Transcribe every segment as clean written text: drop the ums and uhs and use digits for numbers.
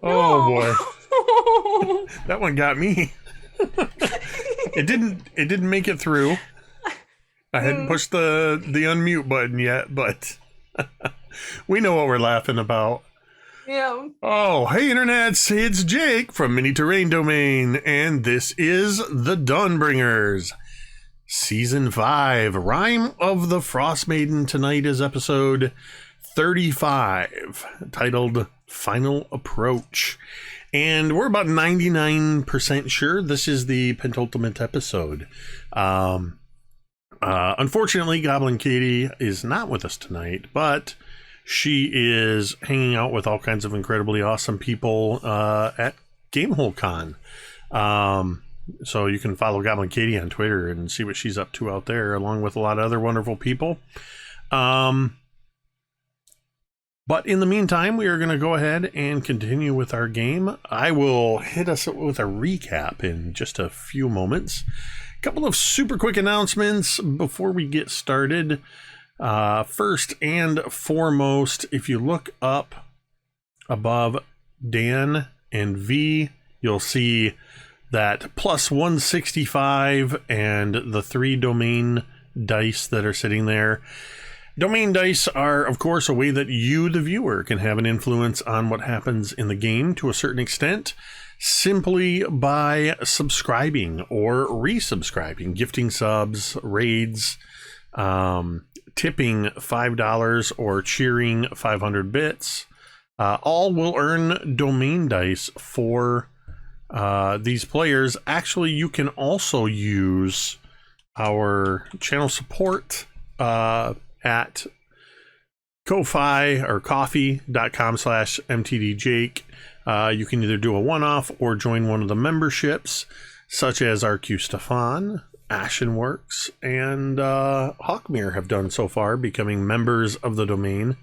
Oh boy, No. that one got me. It didn't make it through. I hadn't Mm, pushed the unmute button yet, but we know what we're laughing about. yeah. Oh, hey internets, it's Jake from Mini Terrain Domain, and this is the Dawnbringers, Season 5, Rime of the Frostmaiden. Tonight is episode 35, titled Final Approach. And we're about 99% sure this is the penultimate episode. Unfortunately, Goblin Katie is not with us tonight, but she is hanging out with all kinds of incredibly awesome people at Gamehole Con. So you can follow Goblin Katie on Twitter and see what she's up to out there, along with a lot of other wonderful people. But in the meantime, we are going to go ahead and continue with our game. I will hit us with a recap in just a few moments. A couple of super quick announcements before we get started. First and foremost, if you look up above Dan and V, you'll see that plus 165 and the 3 domain dice that are sitting there. Domain dice are, of course, a way that you, the viewer, can have an influence on what happens in the game to a certain extent, simply by subscribing or resubscribing, gifting subs, raids, tipping $5 or cheering 500 bits. All will earn domain dice for these players. Actually, you can also use our channel support at Ko-Fi or coffee.com/mtdjake. You can either do a one-off or join one of the memberships, such as RQ Stefan, Ashenworks, and Hawkmere have done so far, becoming members of the domain.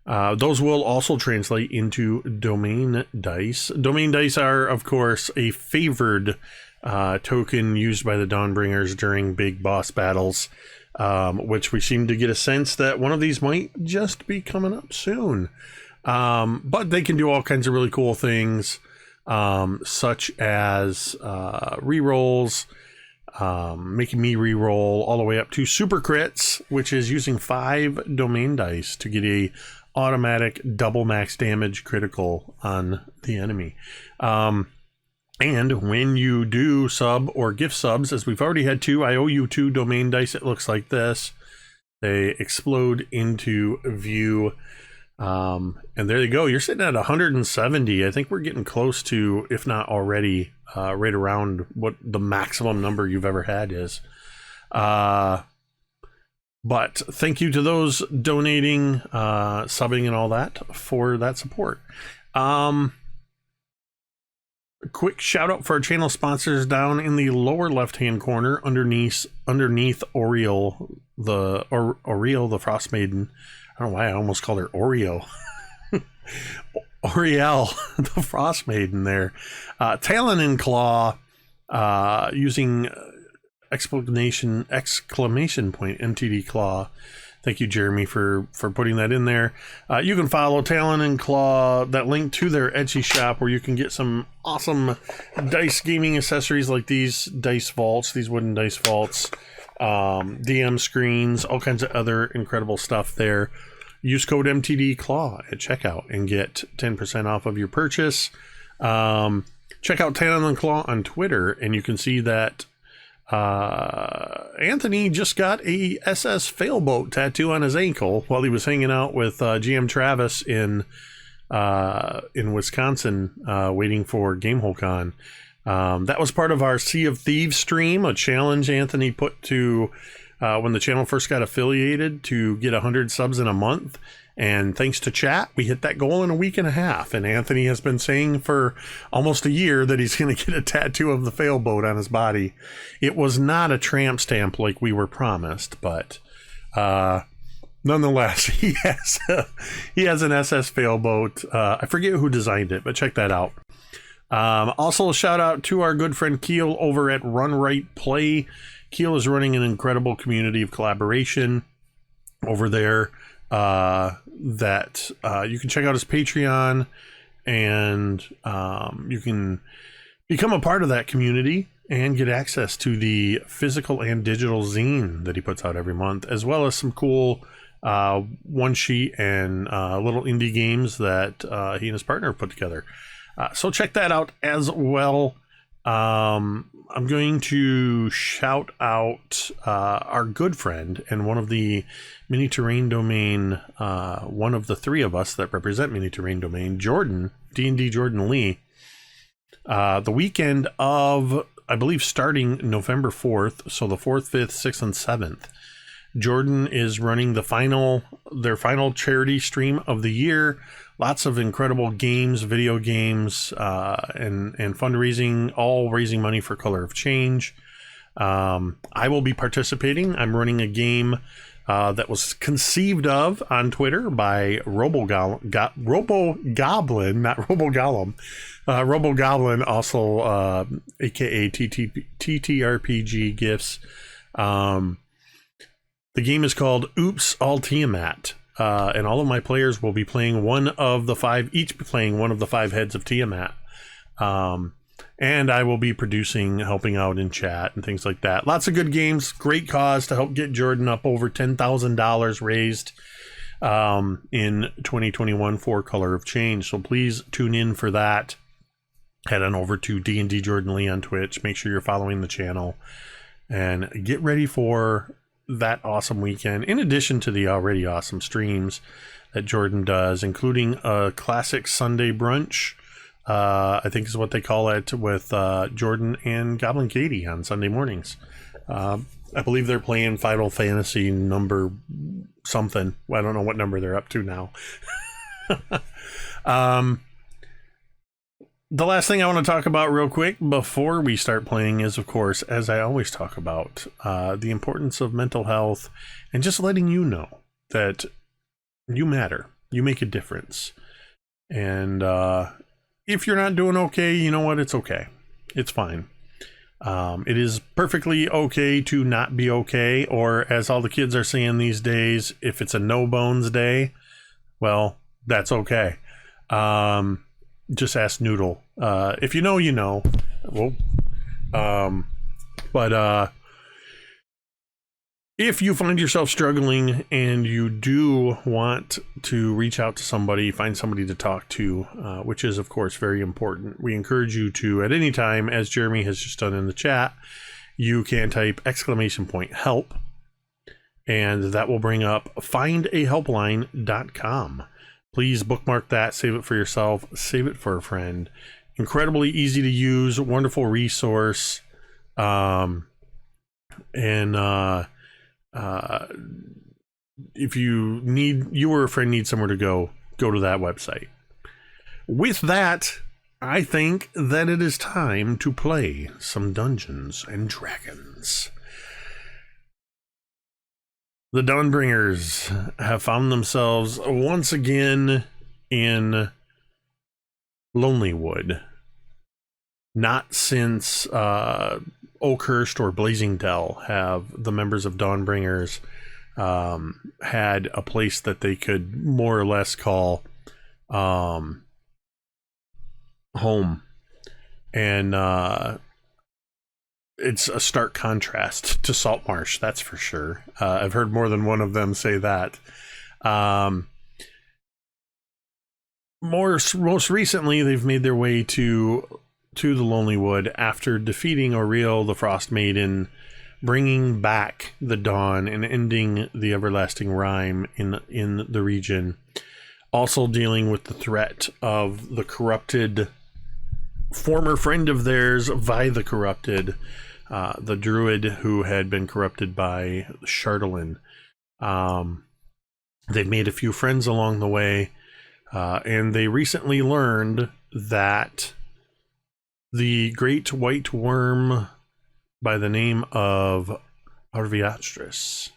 Those will also translate into domain dice. Domain dice are, of course, a favored token used by the Dawnbringers during big boss battles, which we seem to get a sense that one of these might just be coming up soon. But they can do all kinds of really cool things, such as rerolls, making me reroll all the way up to super crits, which is using 5 domain dice to get a automatic double max damage critical on the enemy. And when you do sub or gift subs, as we've already had 2, I owe you 2 domain dice. It looks like this. They explode into view. And there you go. You're sitting at 170. I think we're getting close to, if not already, right around what the maximum number you've ever had is. But thank you to those donating, subbing and all that for that support. Quick shout out for our channel sponsors down in the lower left hand corner underneath Oriel the Frostmaiden. I don't know why I almost called her Oreo. Oriel the Frostmaiden there. Talon and Claw, using exclamation point MTD Claw. Thank you, Jeremy, for putting that in there. You can follow Talon and Claw, that link to their Etsy shop, where you can get some awesome dice gaming accessories like these dice vaults, these wooden dice vaults, DM screens, all kinds of other incredible stuff there. Use code MTD Claw at checkout and get 10% off of your purchase. Check out Talon and Claw on Twitter, and you can see that Anthony just got a SS Failboat tattoo on his ankle while he was hanging out with GM Travis in Wisconsin, waiting for Gamehole Con. That was part of our Sea of Thieves stream, a challenge Anthony put to when the channel first got affiliated, to get 100 subs in a month. And thanks to chat, we hit that goal in a week and a half. And Anthony has been saying for almost a year that he's going to get a tattoo of the Failboat on his body. It was not a tramp stamp like we were promised, but nonetheless, he has an SS Failboat. I forget who designed it, but check that out. Also, a shout out to our good friend Keel over at Run Right Play. Keel is running an incredible community of collaboration over there. that you can check out his Patreon, and you can become a part of that community and get access to the physical and digital zine that he puts out every month, as well as some cool one sheet and little indie games that he and his partner have put together. So check that out as well. I'm going to shout out our good friend and one of the Mini Terrain Domain, one of the three of us that represent Mini Terrain Domain, Jordan, D&D Jordan Lee. The weekend of, I believe, starting November 4th, so the 4th, 5th, 6th, and 7th, Jordan is running their final charity stream of the year. Lots of incredible games, video games, and fundraising, all raising money for Color of Change. I will be participating. I'm running a game that was conceived of on Twitter by Robogoblin, not Robogolem. Robogoblin, also aka TTRPG Gifts. The game is called Oops All Tiamat, and all of my players will be playing each playing one of the 5 heads of Tiamat. And I will be helping out in chat and things like that. Lots of good games, great cause to help get Jordan up over $10,000 raised in 2021 for Color of Change. So please tune in for that. Head on over to D&D Jordan Lee on Twitch. Make sure you're following the channel and get ready for that awesome weekend, in addition to the already awesome streams that Jordan does, including a classic Sunday brunch, I think is what they call it, with Jordan and Goblin Katie on Sunday mornings. I believe they're playing Final Fantasy number something. I don't know what number they're up to now. The last thing I want to talk about real quick before we start playing is, of course, as I always talk about, the importance of mental health and just letting you know that you matter. You make a difference. And if you're not doing okay, you know what? It's okay. It's fine. It is perfectly okay to not be okay, or as all the kids are saying these days, if it's a no bones day, well, that's okay. Just ask Noodle. If you know, you know. Well, but if you find yourself struggling and you do want to reach out to somebody, find somebody to talk to, which is, of course, very important. We encourage you to, at any time, as Jeremy has just done in the chat, you can type !help, and that will bring up findahelpline.com. Please bookmark that, save it for yourself, save it for a friend. Incredibly easy to use, wonderful resource. If you or a friend need somewhere to go to that website. With that, I think that it is time to play some Dungeons and Dragons. The Dawnbringers have found themselves once again in Lonelywood. Not since Oakhurst or Blazing Dell have the members of Dawnbringers had a place that they could more or less call home. And it's a stark contrast to Saltmarsh, that's for sure. I've heard more than one of them say that. Most recently, they've made their way to the Lonelywood after defeating Auriel, the Frostmaiden, bringing back the Dawn and ending the everlasting Rime in the region. Also dealing with the threat of the corrupted former friend of theirs, Vi the Corrupted, the druid who had been corrupted by Chardalyn. They've made a few friends along the way, and they recently learned that the great white worm by the name of Arviatris,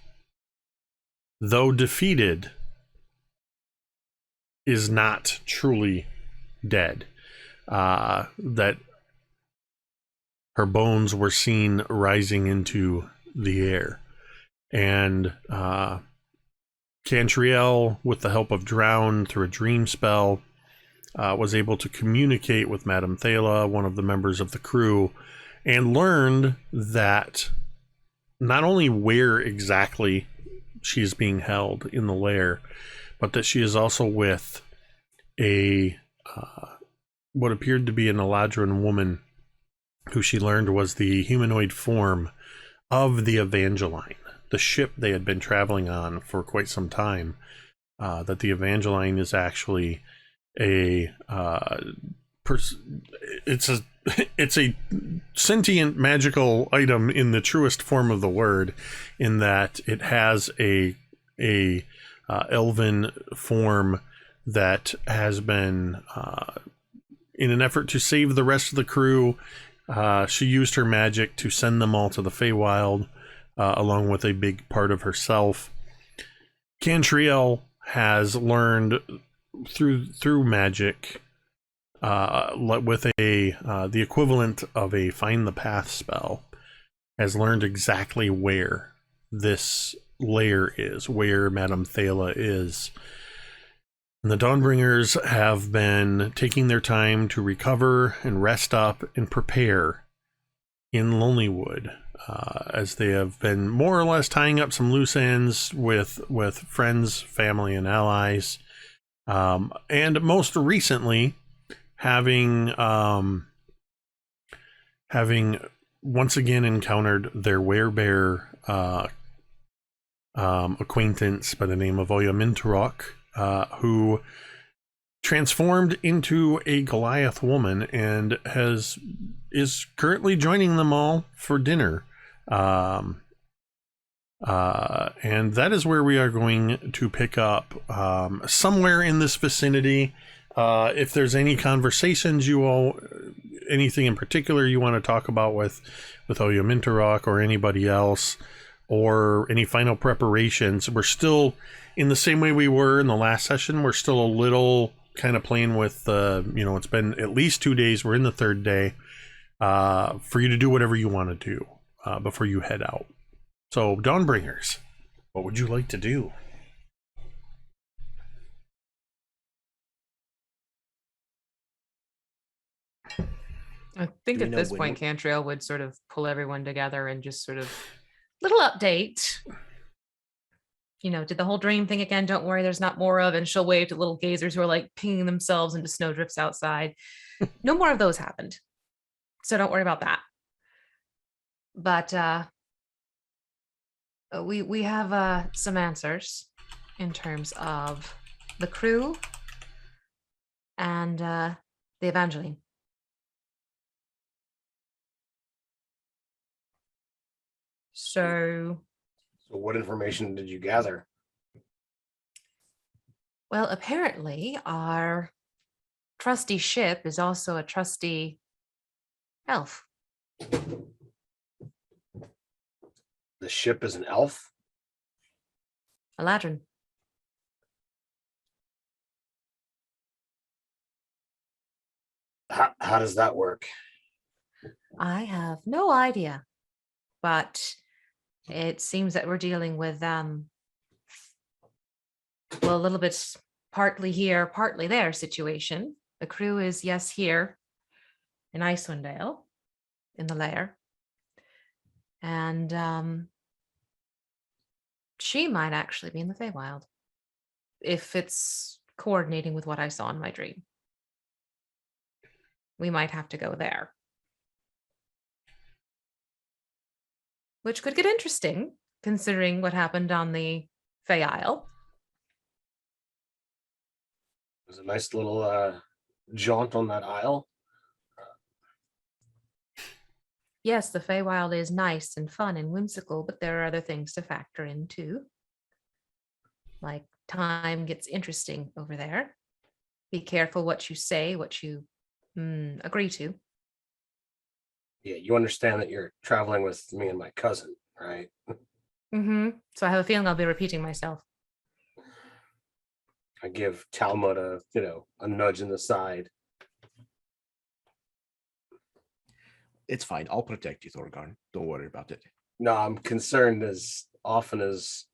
though defeated, is not truly dead. That her bones were seen rising into the air, and Cantriel, with the help of Drown through a dream spell, was able to communicate with Madame Thala, one of the members of the crew, and learned that not only where exactly she is being held in the lair, but that she is also with a what appeared to be an Eladrin woman, who she learned was the humanoid form of the Evangeline, the ship they had been traveling on for quite some time. That the Evangeline is actually it's a sentient magical item in the truest form of the word, in that it has a elven form that has been in an effort to save the rest of the crew. She used her magic to send them all to the Feywild, along with a big part of herself. Cantriel has learned through magic, with the equivalent of a Find the Path spell, has learned exactly where this lair is, where Madame Thala is. And the Dawnbringers have been taking their time to recover and rest up and prepare in Lonelywood, as they have been more or less tying up some loose ends with friends, family, and allies, and most recently having once again encountered their werebear acquaintance by the name of Oyamintarok, who transformed into a Goliath woman and is currently joining them all for dinner. And that is where we are going to pick up, somewhere in this vicinity. If there's any conversations anything in particular you want to talk about with Oyamintarok or anybody else, or any final preparations, we're still in the same way we were in the last session. We're still a little kind of playing with it's been at least 2 days. We're in the third day, for you to do whatever you want to do before you head out. So, Dawnbringers, what would you like to do? I think at this point, Cantriel would sort of pull everyone together and just sort of little update. Did the whole dream thing again. Don't worry, there's not more of. And she'll wave to little gazers who are like pinging themselves into snowdrifts outside. No more of those happened. So don't worry about that. But we have some answers in terms of the crew and the Evangeline. So what information did you gather? Well, apparently our trusty ship is also a trusty elf. The ship is an elf? Eladrin. How does that work? I have no idea, but it seems that we're dealing with a little bit partly here, partly there situation. The crew is, yes, here in Icewind Dale, in the lair. And she might actually be in the Feywild, if it's coordinating with what I saw in my dream. We might have to go there. Which could get interesting, considering what happened on the Fey Isle. It was a nice little jaunt on that isle. Yes, the Feywild is nice and fun and whimsical, but there are other things to factor in too. Like time gets interesting over there. Be careful what you say, what you agree to. Yeah, you understand that you're traveling with me and my cousin, right? Mm-hmm. So I have a feeling I'll be repeating myself. I give Talmud a nudge in the side. It's fine. I'll protect you, Thorgarn. Don't worry about it. No, I'm concerned as often as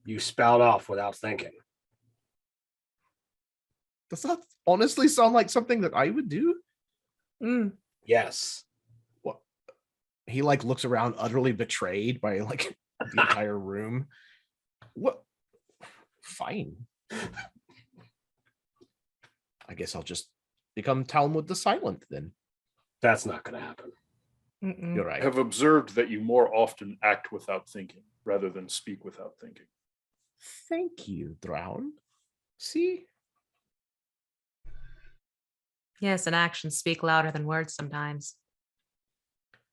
You spout off without thinking. Does that honestly sound like something that I would do? Yes. What? He like looks around utterly betrayed by like the entire room. What? Fine. I guess I'll just become Talmud the Silent then. That's not going to happen. You're right. I have observed that you more often act without thinking rather than speak without thinking. Thank you, Drown. See? Yes, and actions speak louder than words sometimes.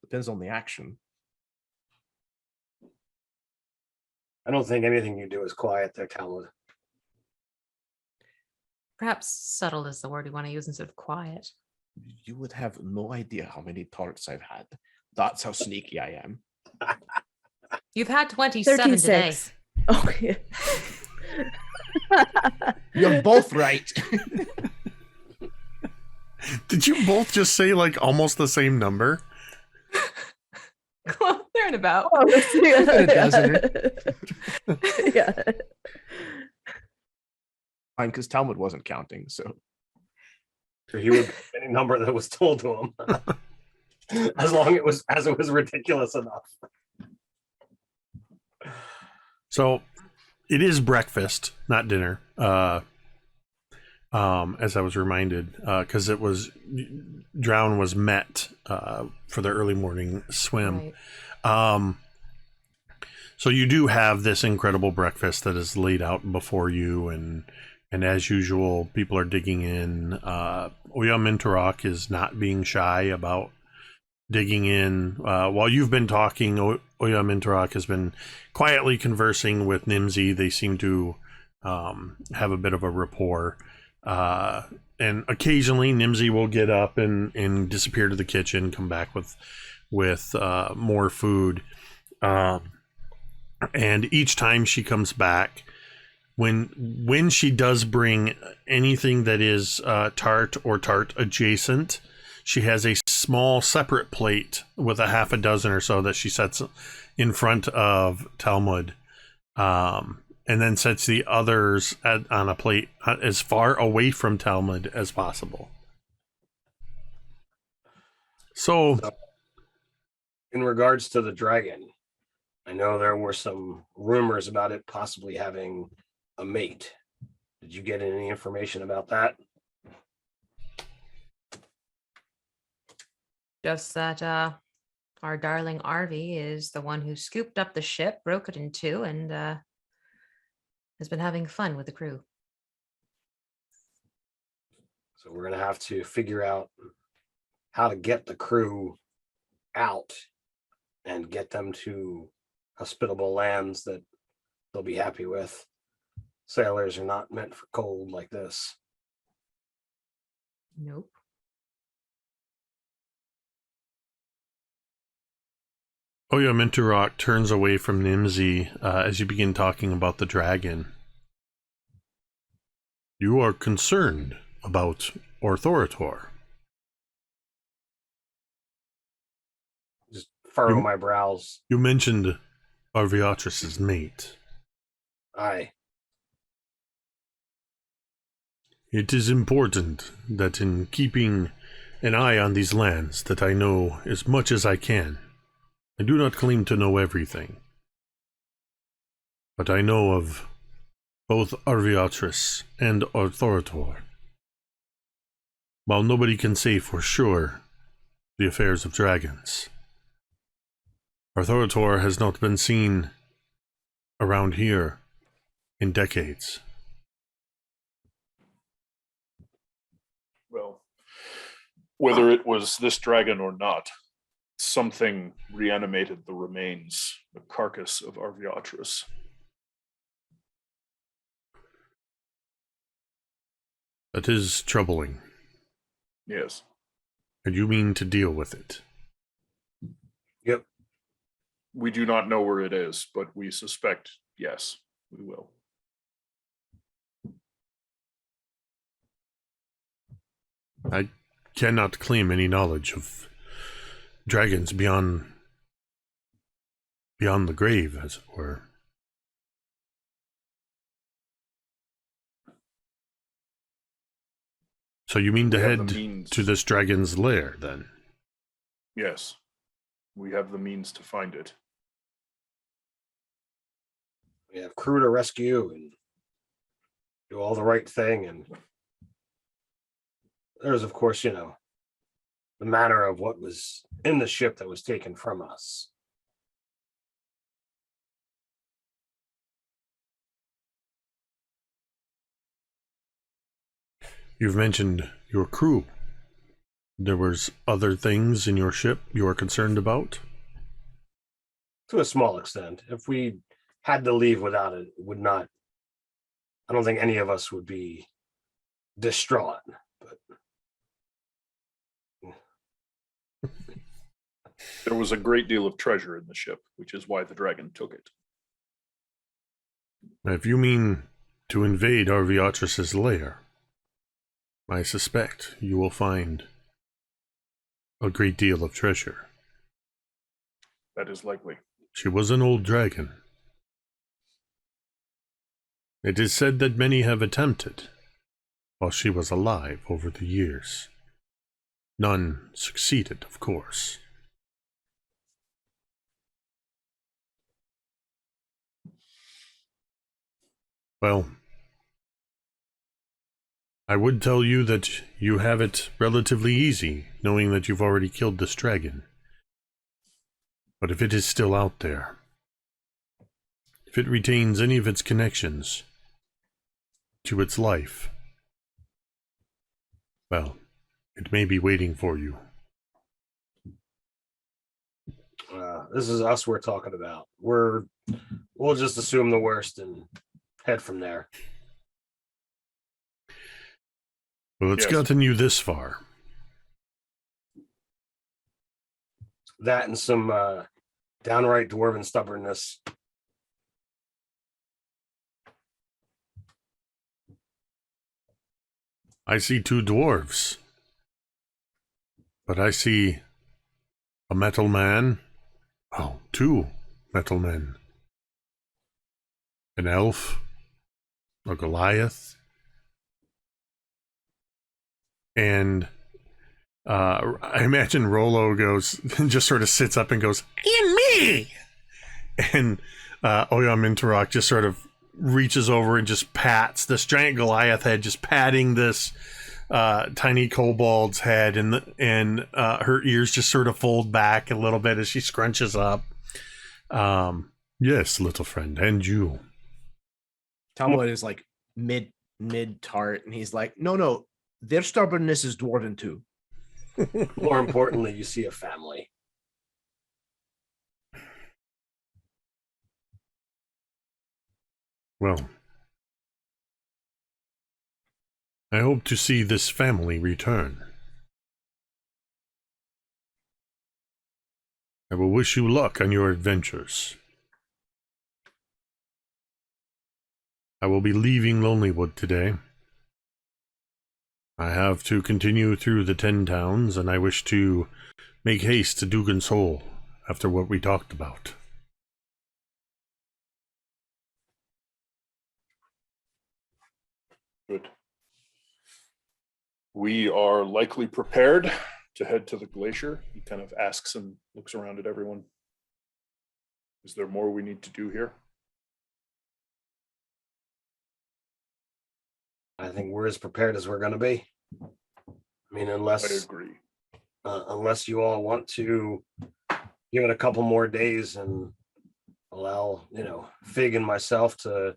Depends on the action. I don't think anything you do is quiet there, Talmud. Perhaps subtle is the word we want to use instead of quiet. You would have no idea how many tarts I've had. That's how sneaky I am. You've had 27 today. 36. Oh, yeah. You're both right. Did you both just say like almost the same number? Well, they're in about. Oh, A dozen. Yeah. Fine, because Talmud wasn't counting, so. So he would any number that was told to him. as it was ridiculous enough. So it is breakfast, not dinner. As I was reminded, because it was Drown was met for the early morning swim. Right. So you do have this incredible breakfast that is laid out before you, and as usual, people are digging in. Oya Mintorok is not being shy about digging in. While you've been talking, Oya Mintorok has been quietly conversing with Nimsy. They seem to have a bit of a rapport. And occasionally Nimsy will get up and disappear to the kitchen, come back with more food. And each time she comes back, when she does bring anything that is tart or tart adjacent, she has a small separate plate with a half a dozen or so that she sets in front of Talmud, and then sets the others on a plate as far away from Talmud as possible. So, in regards to the dragon, I know there were some rumors about it possibly having a mate. Did you get any information about that? Just that our darling Arvi is the one who scooped up the ship, broke it in two, and has been having fun with the crew. So we're going to have to figure out how to get the crew out and get them to hospitable lands that they'll be happy with. Sailors are not meant for cold like this. Nope. Oya Mintorok turns away from Nimsy as you begin talking about the dragon. You are concerned about Orthorator. Just furrow my brows. You mentioned Arviatris's mate. Aye. It is important that in keeping an eye on these lands that I know as much as I can. I do not claim to know everything, but I know of both Arviatris and Orthorator. While nobody can say for sure the affairs of dragons, Orthorator has not been seen around here in decades. Well, whether it was this dragon or not, something reanimated the remains, the carcass of Arviatris. That is troubling. Yes. And you mean to deal with it? Yep. We do not know where it is, but we suspect, yes, we will. I cannot claim any knowledge of dragons beyond the grave, as it were. So you mean to We have head the means. to this dragon's lair, then? Yes, we have the means to find it. We have crew to rescue and do all the right thing. And there's, of course, the matter of what was in the ship that was taken from us. You've mentioned your crew. There was other things in your ship you are concerned about? To a small extent. If we had to leave without it, I don't think any of us would be distraught. But There was a great deal of treasure in the ship, which is why the dragon took it. If you mean to invade Arviatris's lair, I suspect you will find a great deal of treasure. That is likely. She was an old dragon. It is said that many have attempted while she was alive over the years. None succeeded, of course. Well, I would tell you that you have it relatively easy, knowing that you've already killed this dragon. But if it is still out there, if it retains any of its connections to its life, well, it may be waiting for you. This is us we're talking about. We'll just assume the worst and head from there. Well, it's Yes. gotten you this far. That and some downright dwarven stubbornness. I see two dwarves, but I see a metal man. Oh, two metal men. An elf, a Goliath, and I imagine Rolo goes, just sort of sits up and goes, "And me!" And Oyam Interrock just sort of reaches over and just pats this giant Goliath head, just patting this tiny kobold's head, and her ears just sort of fold back a little bit as she scrunches up. Yes, little friend, and you. Talmud is like mid tart, and he's like, no, their stubbornness is dwarven too. More importantly, you see a family. Well, I hope to see this family return. I will wish you luck on your adventures. I will be leaving Lonelywood today. I have to continue through the 10 towns, and I wish to make haste to Dugan's Hole after what we talked about. Good. We are likely prepared to head to the glacier. He kind of asks and looks around at everyone. Is there more we need to do here? I think we're as prepared as we're going to be. I mean, I unless agree. you all want to give it a couple more days and allow, Fig and myself to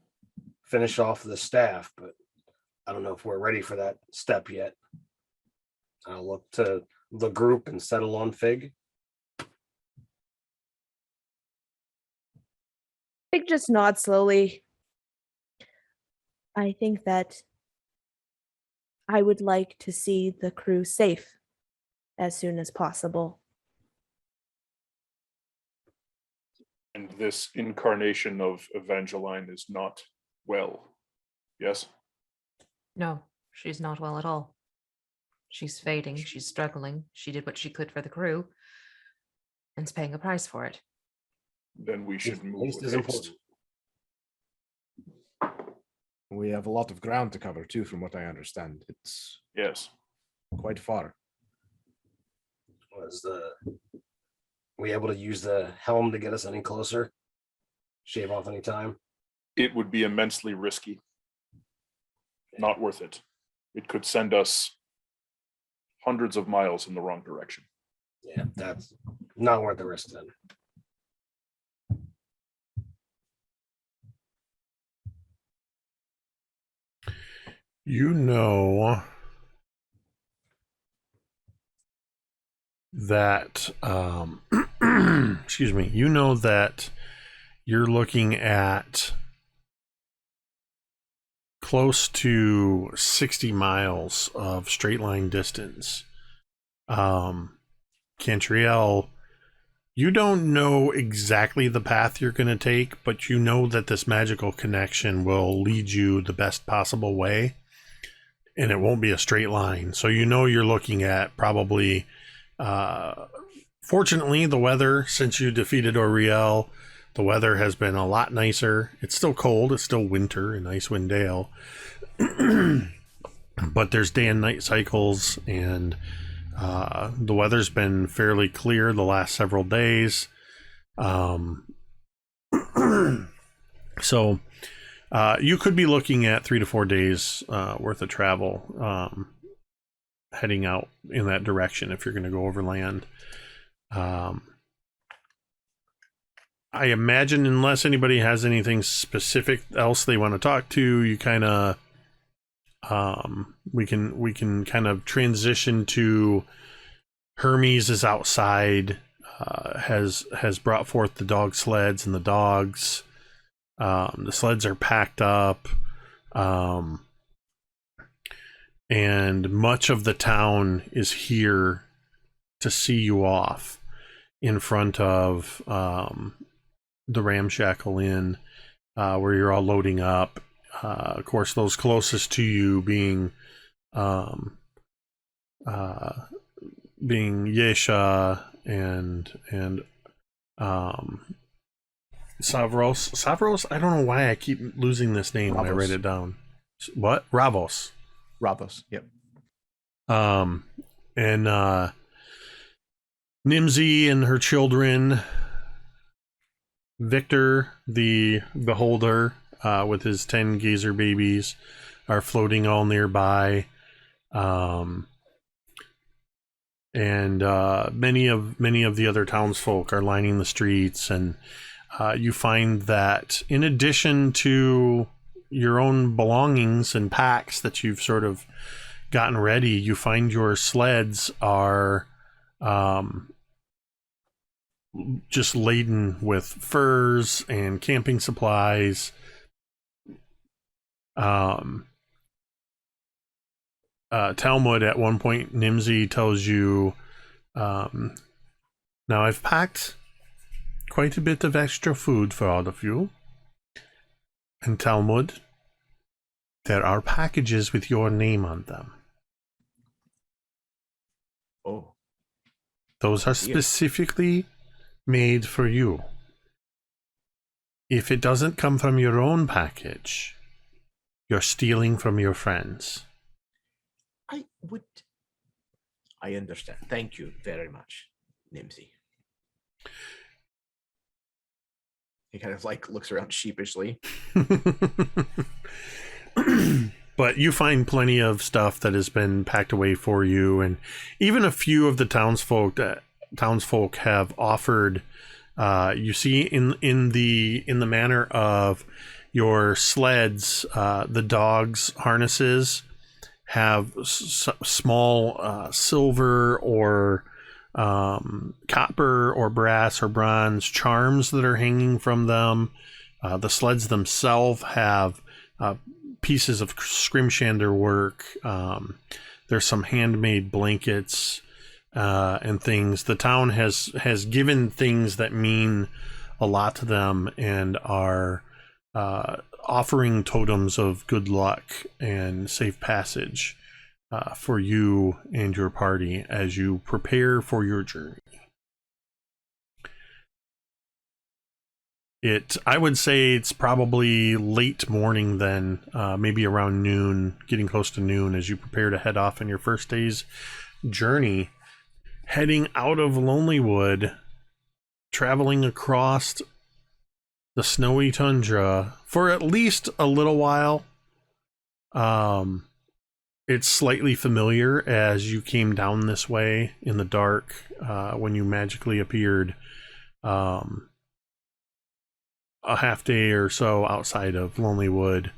finish off the staff, but I don't know if we're ready for that step yet. I'll look to the group and settle on Fig. Fig just nods slowly. I think that I would like to see the crew safe as soon as possible. And this incarnation of Evangeline is not well. Yes? No, she's not well at all. She's fading. She's struggling. She did what she could for the crew and is paying a price for it. Then we should move Haste with is haste. important. We have a lot of ground to cover too, from what I understand. It's Yes. quite far. We able to use the helm to get us any closer? Shave off any time? It would be immensely risky. Not worth it. It could send us hundreds of miles in the wrong direction. Yeah, that's not worth the risk then. You know that excuse me, you know that you're looking at close to 60 miles of straight line distance. Cantriel, you don't know exactly the path you're going to take, but you know that this magical connection will lead you the best possible way, and it won't be a straight line. So you know you're looking at probably, fortunately, the weather, since you defeated Oriel, the weather has been a lot nicer. It's still cold. It's still winter in Icewind Dale. But there's day and night cycles, and the weather's been fairly clear the last several days. So you could be looking at 3 to 4 days worth of travel heading out in that direction if you're going to go overland. I imagine, unless anybody has anything specific else they want to talk to, you kind of we can kind of transition to Hermes is outside, has brought forth the dog sleds and the dogs. The sleds are packed up, and much of the town is here to see you off in front of the Ramshackle Inn, where you're all loading up. Of course, those closest to you being Yesha and Savros. I don't know why I keep losing this name when I write it down. What? Ravos. Yep. And Nimsy and her children, Victor, the beholder, with his 10 gazer babies, are floating all nearby. And many of the other townsfolk are lining the streets, and you find that in addition to your own belongings and packs that you've sort of gotten ready, you find your sleds are just laden with furs and camping supplies. Talmud, at one point, Nimsy tells you, now I've packed quite a bit of extra food for all of you. And Talmud, there are packages with your name on them. Oh. Those are specifically made for you. If it doesn't come from your own package, you're stealing from your friends. I understand. Thank you very much, Nimsy. He kind of like looks around sheepishly. But you find plenty of stuff that has been packed away for you, and even a few of the townsfolk have offered. You see in the manner of your sleds, the dogs' harnesses have small silver or copper or brass or bronze charms that are hanging from them. The sleds themselves have pieces of scrimshander work. There's some handmade blankets and things. The town has given things that mean a lot to them and are offering totems of good luck and safe passage for you and your party as you prepare for your journey. I would say it's probably late morning then, maybe around noon, getting close to noon as you prepare to head off on your first day's journey, heading out of Lonelywood, traveling across the snowy tundra for at least a little while. It's slightly familiar as you came down this way in the dark when you magically appeared a half day or so outside of Lonelywood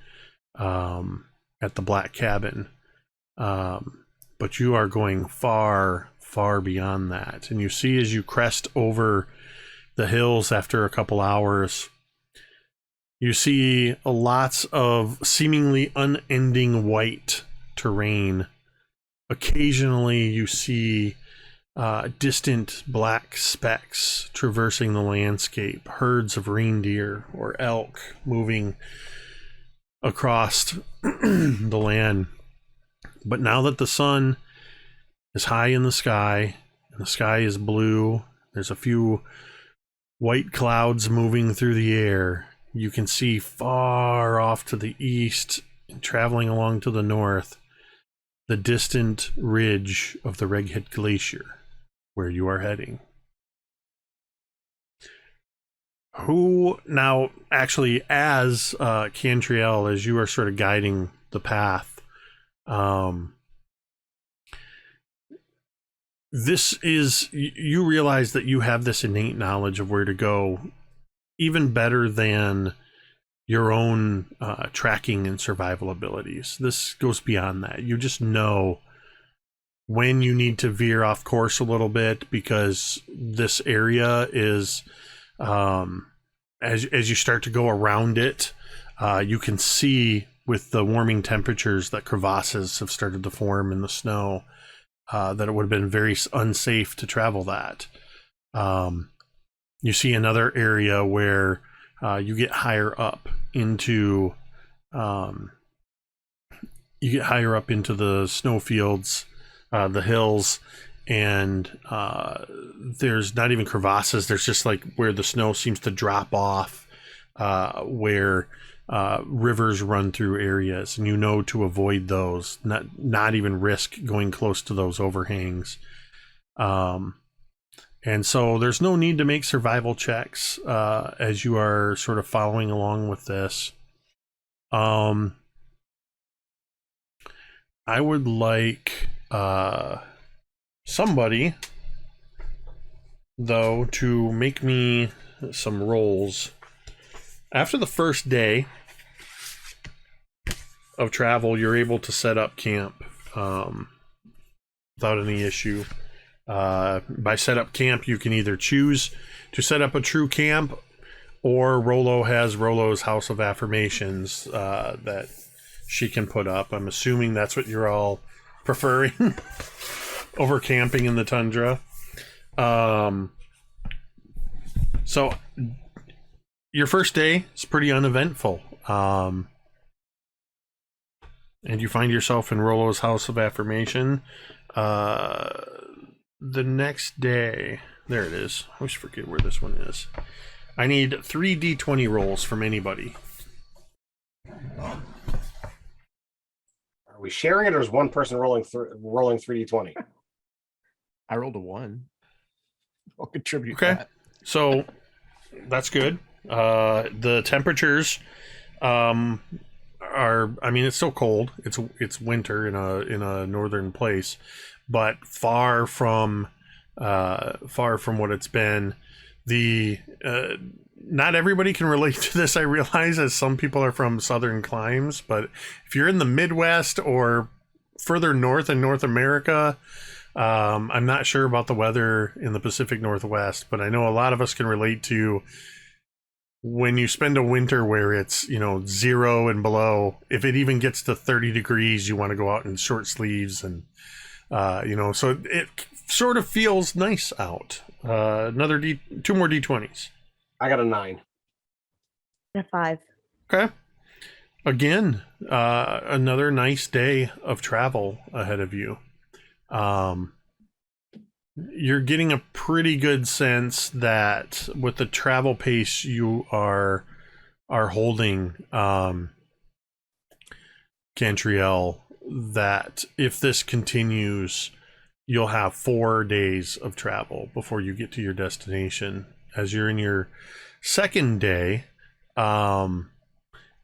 at the Black Cabin. But you are going far, far beyond that. And you see as you crest over the hills after a couple hours, you see lots of seemingly unending white terrain. Occasionally you see distant black specks traversing the landscape, herds of reindeer or elk moving across the land. But now that the sun is high in the sky, and the sky is blue, there's a few white clouds moving through the air, you can see far off to the east and traveling along to the north, the distant ridge of the Reghed Glacier, where you are heading. Who now, actually, as Cantriel, as you are sort of guiding the path, this is, you realize that you have this innate knowledge of where to go, even better than your own tracking and survival abilities. This goes beyond that. You just know when you need to veer off course a little bit, because this area is, as you start to go around it, you can see with the warming temperatures that crevasses have started to form in the snow, that it would have been very unsafe to travel that. You see another area where you get higher up into the snowfields, the hills, and there's not even crevasses. There's just like where the snow seems to drop off, where rivers run through areas, and you know to avoid those, not even risk going close to those overhangs. And so there's no need to make survival checks as you are sort of following along with this. I would like somebody, though, to make me some rolls. After the first day of travel, you're able to set up camp without any issue. By set up camp, you can either choose to set up a true camp, or Rolo has Rolo's House of Affirmations that she can put up. I'm assuming that's what you're all preferring over camping in the tundra. So your first day is pretty uneventful. And you find yourself in Rolo's House of Affirmation. The next day, there it is. I always forget where this one is. I need 3 d20 rolls from anybody. Are we sharing it, or is one person rolling 3d20? I rolled a 1. I'll contribute. Okay, that. so that's good. The temperatures are, I mean, it's still cold. It's winter in a northern place, but far from what it's been. Not everybody can relate to this, I realize, as some people are from southern climes, but if you're in the Midwest or further north in North America, I'm not sure about the weather in the Pacific Northwest, but I know a lot of us can relate to when you spend a winter where it's, 0 and below. If it even gets to 30 degrees, you want to go out in short sleeves and so it sort of feels nice out. Another 2 more d20s. I got a 9. A 5. Okay. Again, another nice day of travel ahead of you. You're getting a pretty good sense that with the travel pace you are holding, Cantriel, that if this continues, you'll have 4 days of travel before you get to your destination. As you're in your second day,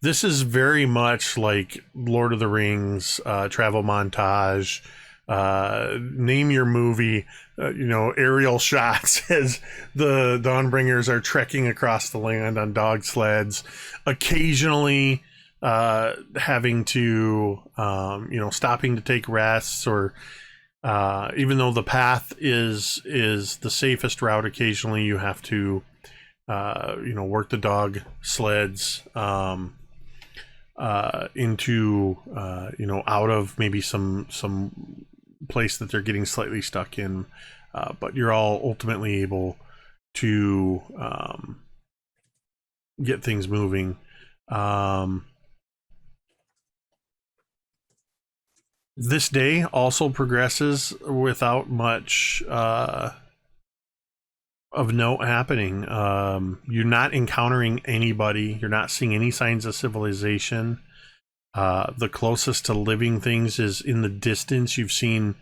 this is very much like Lord of the Rings travel montage. Name your movie, aerial shots as the Dawnbringers are trekking across the land on dog sleds, occasionally having to, stopping to take rests, or even though the path is the safest route, occasionally you have to, work the dog sleds into, out of maybe some place that they're getting slightly stuck in, but you're all ultimately able to get things moving. This day also progresses without much of note happening. You're not encountering anybody. You're not seeing any signs of civilization. The closest to living things is in the distance. You've seen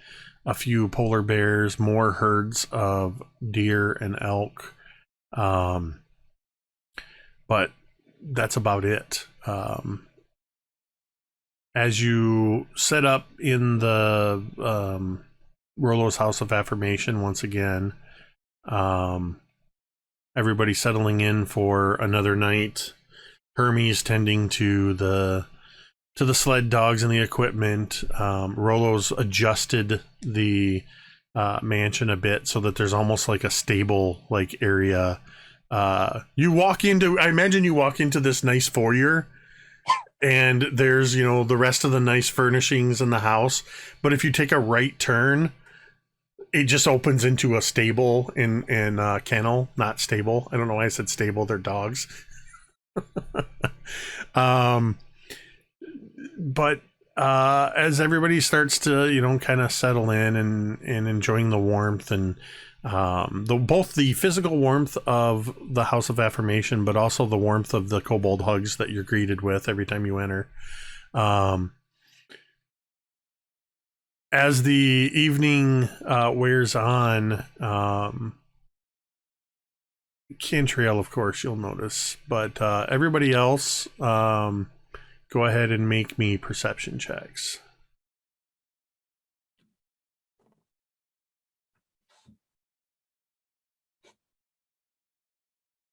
a few polar bears, more herds of deer and elk. But that's about it. As you set up in the Rollo's House of Affirmation once again, everybody settling in for another night. Hermes tending to the sled dogs and the equipment. Rollo's adjusted the mansion a bit so that there's almost like a stable like area. I imagine you walk into this nice foyer, and there's, the rest of the nice furnishings in the house. But if you take a right turn, it just opens into a stable and kennel, not stable. I don't know why I said stable. They're dogs. But as everybody starts to, kind of settle in and enjoying the warmth and both the physical warmth of the House of Affirmation, but also the warmth of the kobold hugs that you're greeted with every time you enter. As the evening wears on, Cantriel, of course, you'll notice, but everybody else, go ahead and make me perception checks.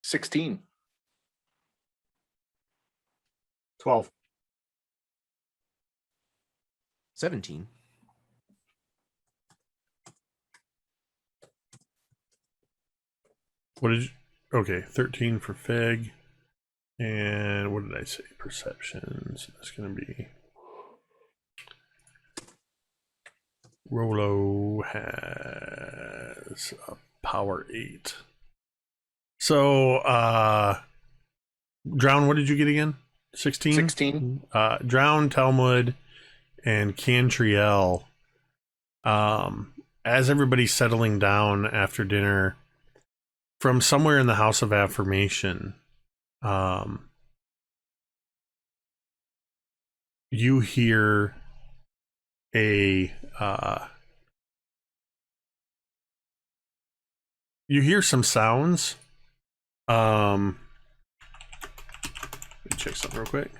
$16. 12. 17. Okay, 13 for Fig. And what did I say? Perceptions. That's going to be... Rollo has a power 8. So, Drown, what did you get again? 16? 16. Drown, Talmud, and Cantriel. As everybody's settling down after dinner, from somewhere in the House of Affirmation, you hear some sounds. Let me check something real quick.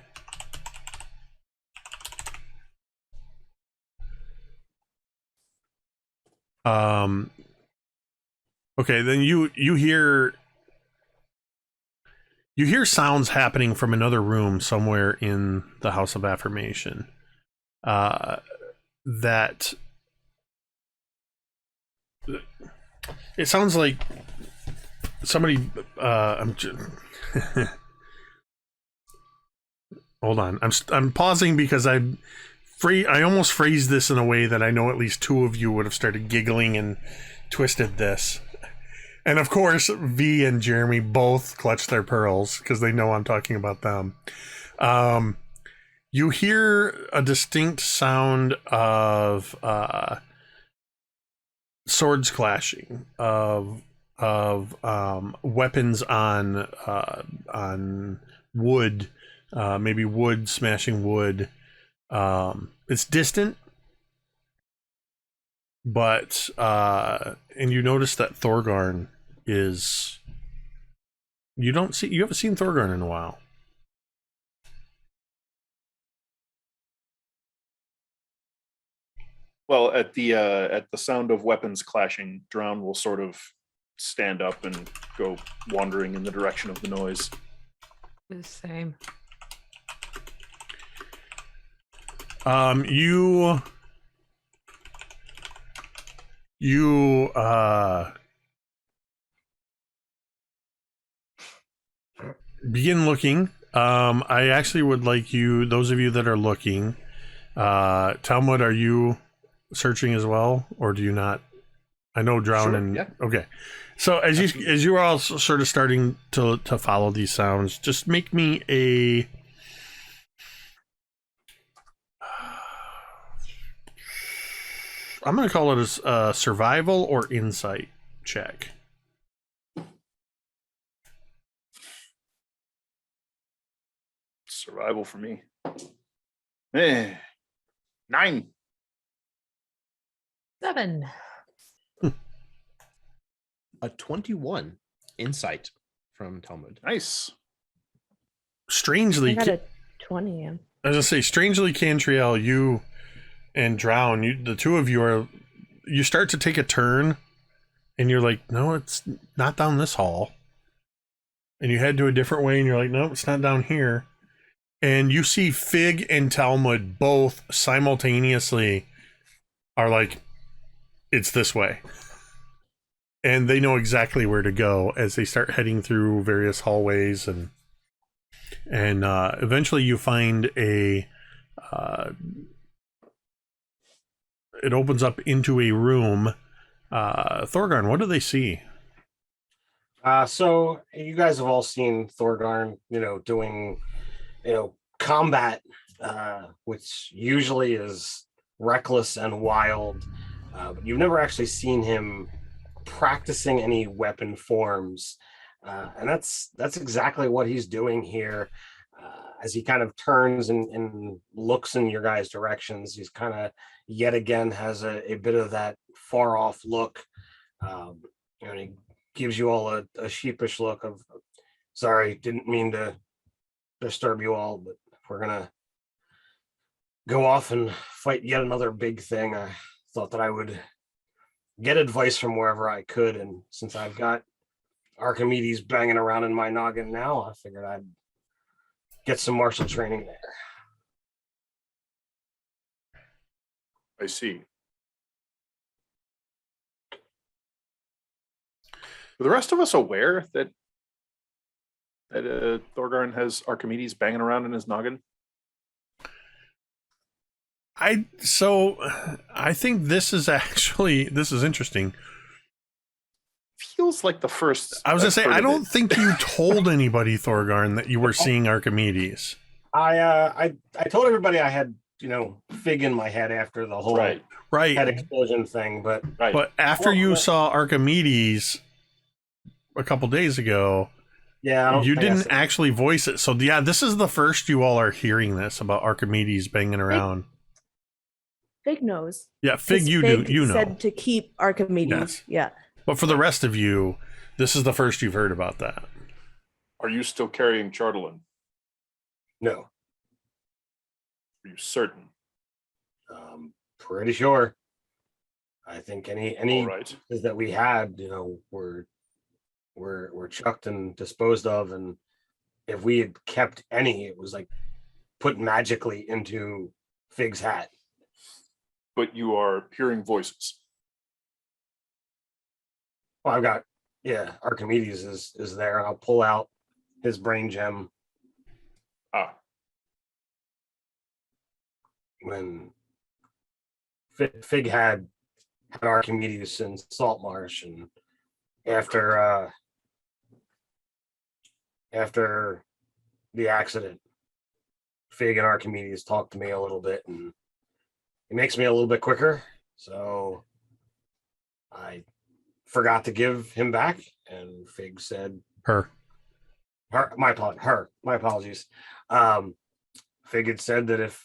Okay, then you hear sounds happening from another room somewhere in the House of Affirmation. That it sounds like somebody. Hold on, I'm pausing because I almost phrased this in a way that I know at least two of you would have started giggling and twisted this. And of course, V and Jeremy both clutch their pearls because they know I'm talking about them. You hear a distinct sound of swords clashing, of weapons on wood, maybe wood smashing wood. It's distant, but and you notice that Thorgarn is. You haven't seen Thorgarn in a while. Well, at the sound of weapons clashing, Drown will sort of stand up and go wandering in the direction of the noise. The same. You begin looking. I actually would like you, those of you that are looking, Talmud, are you searching as well, or do you not? I know Drown Sure, and yeah. Okay. So as you are all sort of starting to follow these sounds, just make me a I'm going to call it a survival or insight check. Survival for me. 9. 7. A 21 insight from Talmud. Nice. Strangely, I got a 20. Yeah. as I say, strangely, Cantriel, you and Drown, the two of you start to take a turn, and you're like, no, it's not down this hall. And you head to a different way, and you're like, no, it's not down here. And you see Fig and Talmud both simultaneously are like, it's this way. And they know exactly where to go as they start heading through various hallways, and eventually you find it opens up into a room. Thorgarn, what do they see? So you guys have all seen Thorgarn, doing, combat, which usually is reckless and wild. But you've never actually seen him practicing any weapon forms, and that's exactly what he's doing here. As he kind of turns and looks in your guys' directions, he's kind of yet again has a bit of that far off look. And he gives you all a sheepish look of, sorry, didn't mean to disturb you all, but we're gonna go off and fight yet another big thing. I thought that I would get advice from wherever I could, and since I've got Archimedes banging around in my noggin now, I figured I'd get some martial training there. I see. Are the rest of us aware that Thorgarn has Archimedes banging around in his noggin? I think this is interesting. Feels like the first. I was gonna say, I don't it. think you told anybody, Thorgarn, that you were seeing Archimedes. I told everybody I had Fig in my head after the whole Right. head explosion thing, but But after you saw Archimedes a couple days ago, yeah, you didn't actually voice it. So yeah, this is the first you all are hearing this about Archimedes banging around. Fig knows. Yeah, Fig, 'Cause you Fig do. You know. said to keep Archimedes. Yes. Yeah. But for the rest of you, this is the first you've heard about that. Are you still carrying Chardelin? No. Are you certain? Pretty sure. I think any All right. that we had, were chucked and disposed of, and if we had kept any, it was like put magically into Fig's hat. But you are hearing voices. Well, I've got Archimedes is there, and I'll pull out his brain gem when Fig had Archimedes in Saltmarsh, and after the accident, Fig and Archimedes talked to me a little bit, and it makes me a little bit quicker. So I forgot to give him back, and Fig said, Her. my apologies. Fig had said that if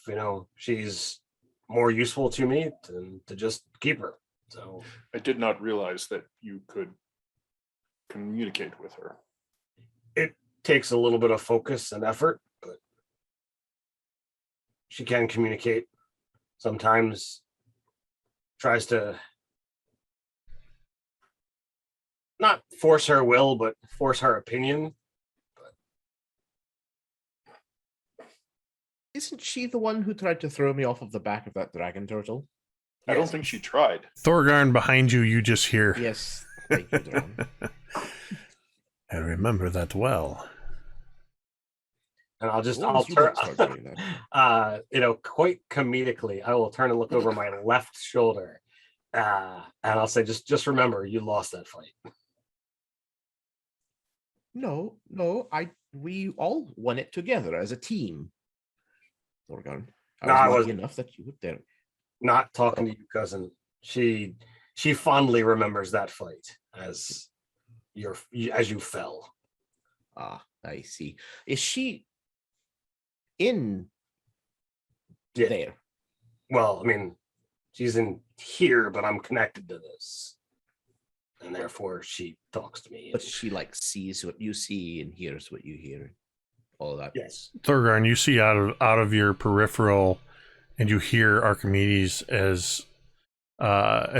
she's more useful to me, to just keep her. So I did not realize that you could communicate with her. it takes a little bit of focus and effort, but she can communicate. Sometimes tries to not force her will, but force her opinion. Isn't she the one who tried to throw me off of the back of that dragon turtle? I don't think she tried. Thorgarn behind you, you just hear. Yes. Thank you, Dawn. I remember that well. And I'll What was turn, you doing that? quite comedically, I will turn and look over my left shoulder, and I'll say, just remember, you lost that fight. No, we all won it together as a team. Thorgarn, I No, I was lucky wasn't. enough that you were there. Not talking to you, cousin. She fondly remembers that fight as you fell. Ah, I see. Is she in Yeah. there? Well, I mean, she's in here, but I'm connected to this, and therefore she talks to me. But she like sees what you see and hears what you hear. All that. Yes. Thorgarn, you see out of your peripheral, and you hear Archimedes as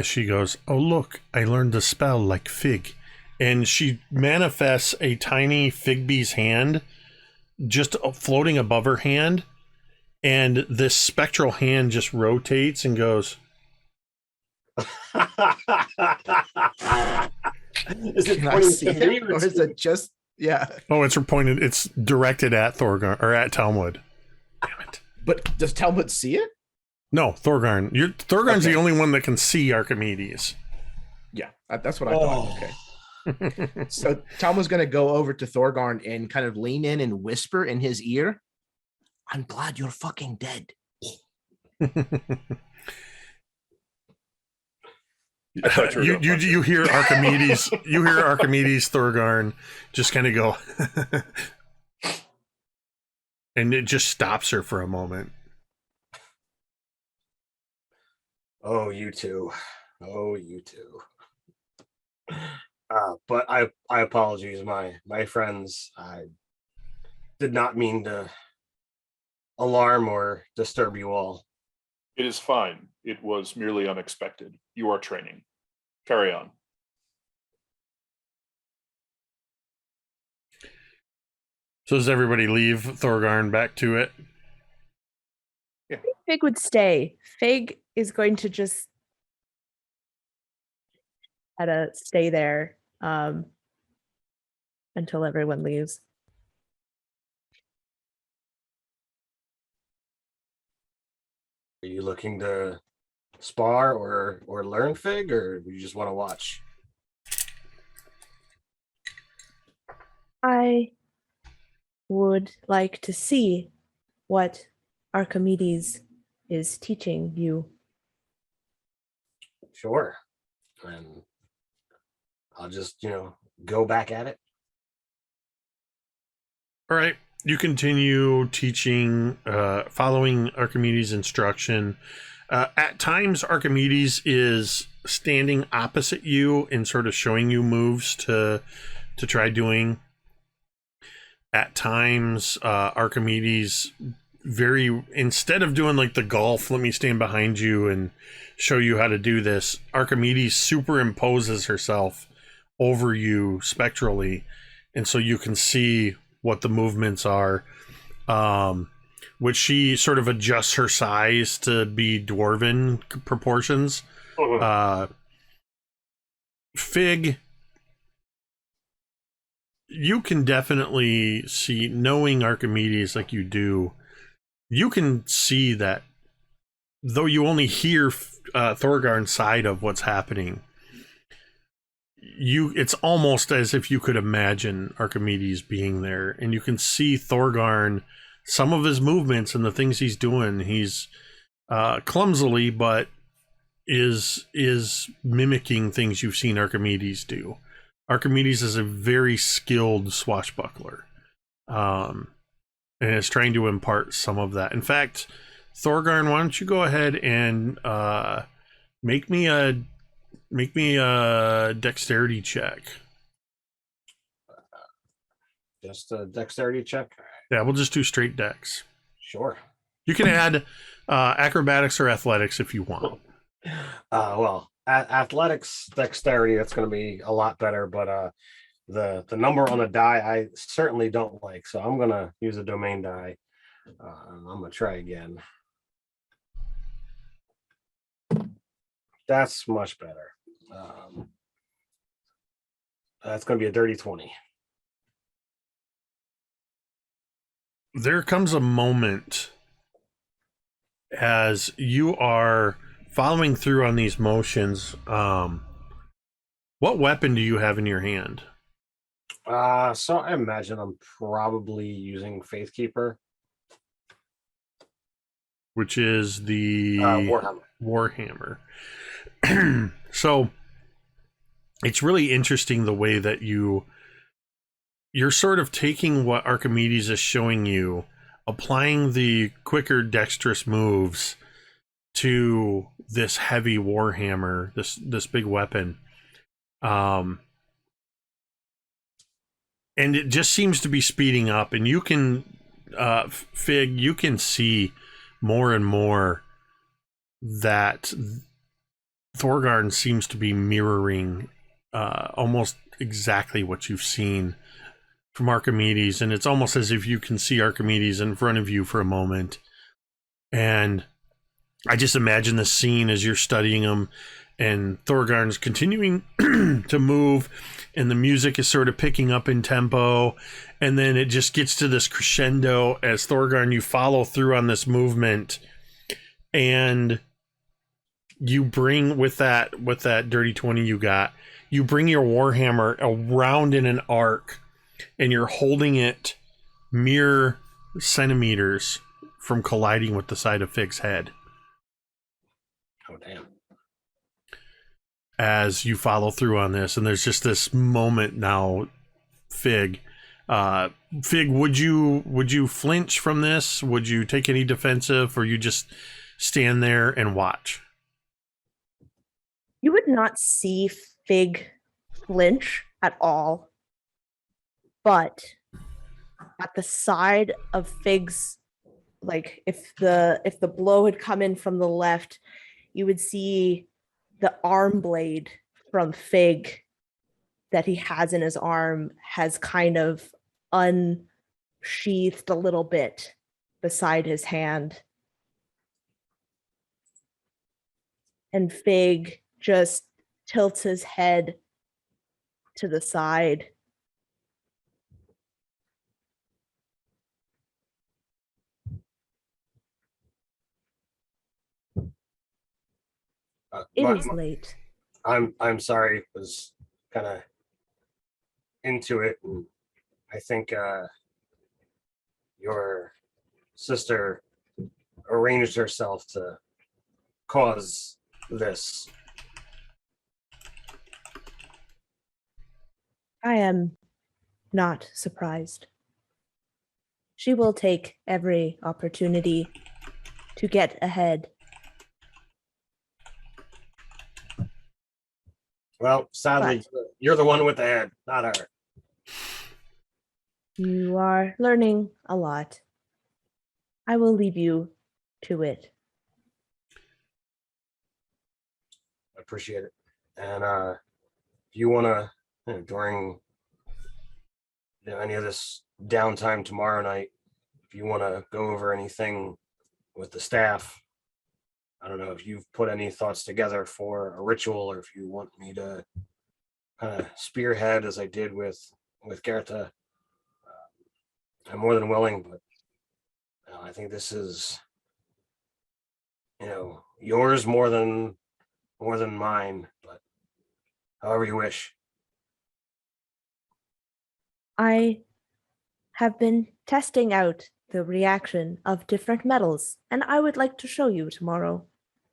she goes, "Oh look, I learned the spell like Fig," and she manifests a tiny fig bee's hand, just floating above her hand, and this spectral hand just rotates and goes. Is it Can I pointing see to me, it, or is it just Oh, it's pointed. It's directed at Thorgarn or at Talmud. Damn it! But does Talmud see it? No, Thorgarn. Thorgarn's Okay. the only one that can see Archimedes. Yeah, that's what I thought. Okay. So Talmud's gonna go over to Thorgarn and kind of lean in and whisper in his ear, "I'm glad you're fucking dead." I thought you were gonna punch You her. hear Archimedes. You hear Archimedes Thorgarn just kind of go, and it just stops her for a moment. Oh, you two. Oh, you two. But I apologize, my friends. I did not mean to alarm or disturb you all. It is fine. It was merely unexpected. You are training. Carry on. So does everybody leave Thorgarn back to it? Fig would stay. Fig is going to just stay there until everyone leaves. Are you looking to spar or learn Fig, or do you just want to watch? I would like to see what Archimedes is teaching you. Sure. And I'll just, go back at it. All right. You continue teaching, following Archimedes' instruction. At times, Archimedes is standing opposite you and sort of showing you moves to try doing. At times, Archimedes instead of doing like the golf, let me stand behind you and show you how to do this, Archimedes superimposes herself over you spectrally, and so you can see what the movements are, which she sort of adjusts her size to be dwarven proportions. Fig, you can definitely see, knowing Archimedes like you do, you can see that though you only hear Thorgarn's side of what's happening, it's almost as if you could imagine Archimedes being there, and you can see Thorgarn, some of his movements and the things he's doing. He's clumsily, but is mimicking things you've seen Archimedes do. Archimedes is a very skilled swashbuckler, and is trying to impart some of that. In fact, Thorgarn, why don't you go ahead and make me a dexterity check. Just a dexterity check. Yeah, we'll just do straight dex. Sure. You can add acrobatics or athletics if you want. Well, athletics, dexterity, that's going to be a lot better, but the number on the die I certainly don't like, so I'm going to use a domain die. I'm going to try again. That's much better. That's going to be a dirty 20. There comes a moment as you are following through on these motions. What weapon do you have in your hand? So I imagine I'm probably using Faithkeeper, Which is the Warhammer. So it's really interesting the way that you're sort of taking what Archimedes is showing you, applying the quicker dexterous moves to this heavy warhammer, this big weapon. And it just seems to be speeding up, and you can Fig, you can see more and more that Thorgarn seems to be mirroring almost exactly what you've seen from Archimedes, and it's almost as if you can see Archimedes in front of you for a moment. And I just imagine the scene as you're studying him, and Thorgarn's continuing to move, and the music is sort of picking up in tempo, and then it just gets to this crescendo as Thorgarn, you follow through on this movement, and you bring with that dirty 20 you got, you bring your warhammer around in an arc, and you're holding it mere centimeters from colliding with the side of Fig's head. Oh, damn. As you follow through on this, and there's just this moment now, Fig. Fig, would you flinch from this? Would you take any defensive, or you just stand there and watch? You would not see Fig flinch at all. But at the side of Fig's, like if the blow had come in from the left, you would see the arm blade from Fig that he has in his arm has kind of unsheathed a little bit beside his hand. And Fig just tilts his head to the side. It is late. I'm sorry. Was kind of into it, and I think your sister arranged herself to cause this. I am not surprised. She will take every opportunity to get ahead. Well, sadly, you're the one with the head, not her. You are learning a lot. I will leave you to it. I appreciate it. And if you want to, during any of this downtime tomorrow night, if you want to go over anything with the staff, I don't know if you've put any thoughts together for a ritual, or if you want me to kind of spearhead as I did with Gerta. I'm more than willing, but I think this is, yours more than mine, but however you wish. I have been testing out the reaction of different metals, and I would like to show you tomorrow.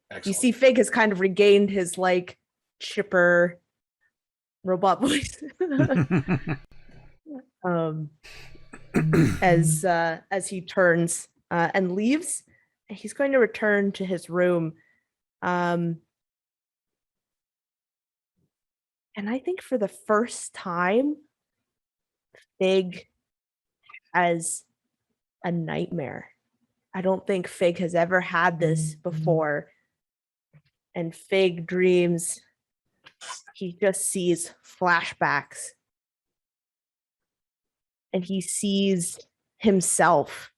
You Excellent. see Fig has kind of regained his like chipper robot voice. As he turns and leaves, he's going to return to his room. And I think for the first time, Fig has a nightmare. I don't think Fig has ever had this before. And Fig dreams, he just sees flashbacks. And he sees himself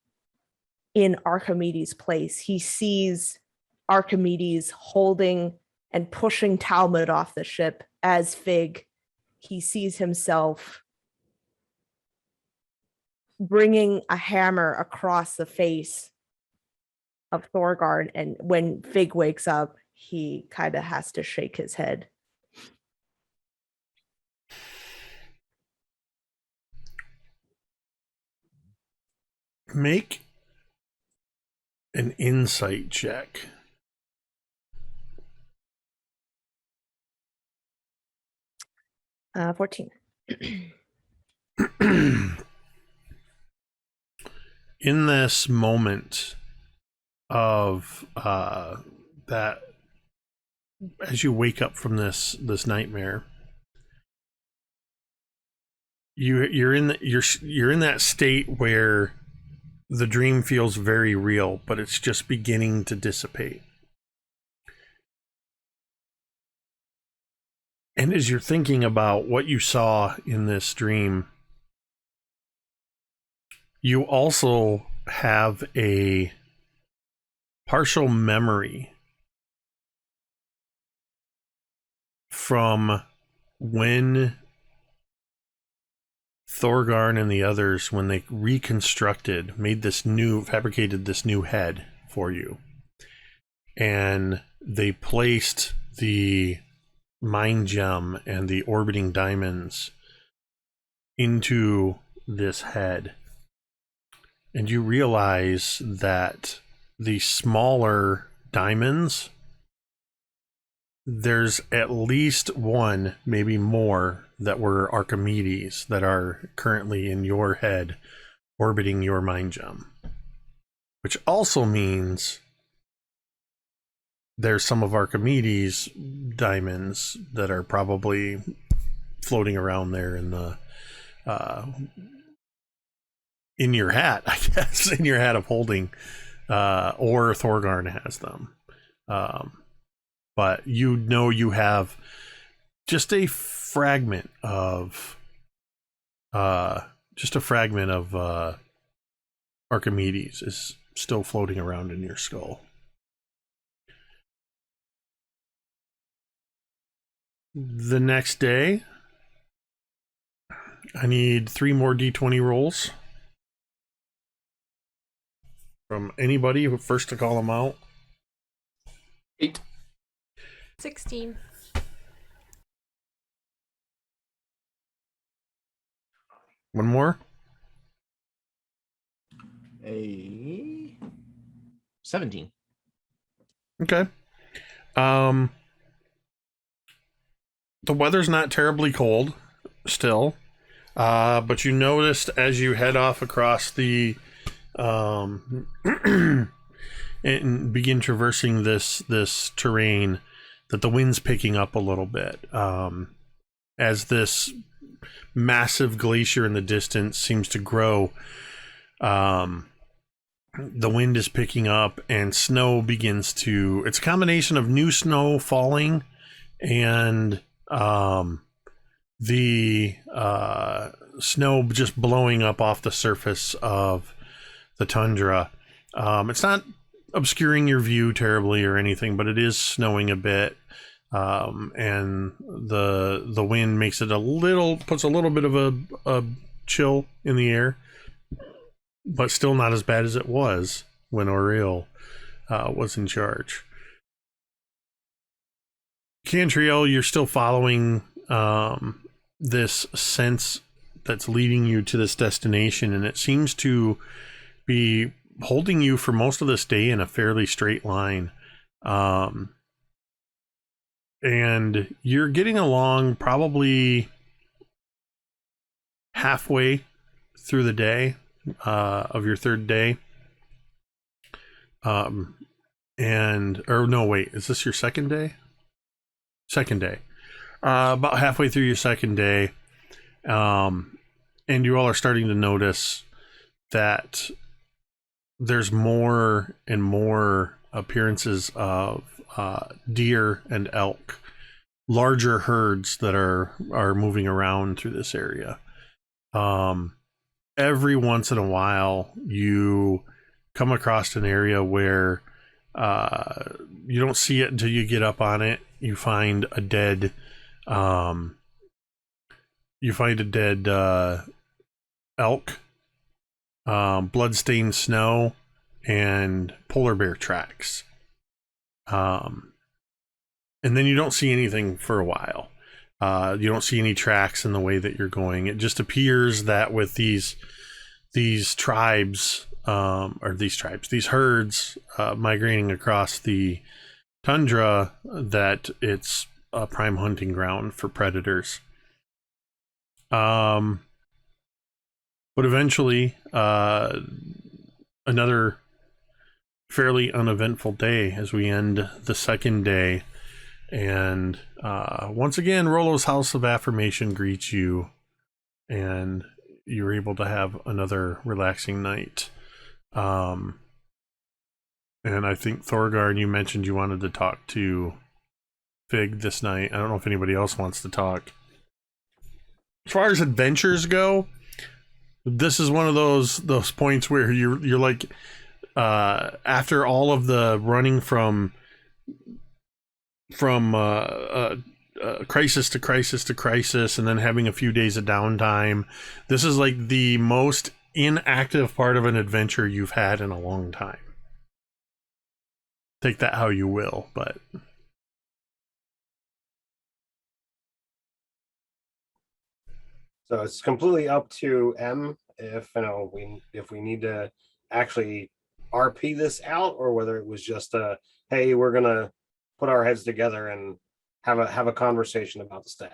in Archimedes' place. He sees Archimedes holding and pushing Talmud off the ship as Fig. He sees himself bringing a hammer across the face of Thorgarn. And when Fig wakes up, he kind of has to shake his head. Make an insight check. Uh, 14. In this moment of that, as you wake up from this nightmare, you're in that state where the dream feels very real, but it's just beginning to dissipate. And as you're thinking about what you saw in this dream, you also have a partial memory from when Thorgarn and the others, when they fabricated this new head for you, and they placed the mind gem and the orbiting diamonds into this head. And you realize that the smaller diamonds, there's at least one, maybe more, that were Archimedes that are currently in your head orbiting your mind gem. Which also means there's some of Archimedes' diamonds that are probably floating around there in the in your hat, I guess, in your hat of holding, or Thorgarn has them. But you know you have just a fragment of Archimedes is still floating around in your skull. The next day, I need 3 more D20 rolls from anybody who first to call them out. 8. 16. One more. A 17. Okay. The weather's not terribly cold still, but you noticed as you head off across the and begin traversing this terrain that the wind's picking up a little bit, as this massive glacier in the distance seems to grow. The wind is picking up and snow begins to, it's a combination of new snow falling and the snow just blowing up off the surface of the tundra. It's not obscuring your view terribly or anything, but it is snowing a bit, and the wind makes it puts a little bit of a chill in the air, but still not as bad as it was when Aurel was in charge. Cantriel, you're still following this sense that's leading you to this destination, and it seems to be holding you for most of this day in a fairly straight line. And you're getting along probably halfway through the day of your third day. Is this your second day? Second day. About halfway through your second day. And you all are starting to notice that there's more and more appearances of deer and elk, larger herds that are moving around through this area. Every once in a while, you come across an area where you don't see it until you get up on it. You find a dead elk, bloodstained snow, and polar bear tracks. And then you don't see anything for a while. You don't see any tracks in the way that you're going. It just appears that with these tribes, these herds migrating across the tundra, that it's a prime hunting ground for predators. But eventually, another fairly uneventful day as we end the second day. And once again, Rollo's House of Affirmation greets you, and you're able to have another relaxing night. And I think, Thorgarn, you mentioned you wanted to talk to Fig this night. I don't know if anybody else wants to talk. As far as adventures go, this is one of those points where you're like, after all of the running from crisis to crisis to crisis, and then having a few days of downtime, this is like the most inactive part of an adventure you've had in a long time. Take that how you will, but so it's completely up to M if we need to actually RP this out, or whether it was just hey, we're gonna put our heads together and have a conversation about the staff.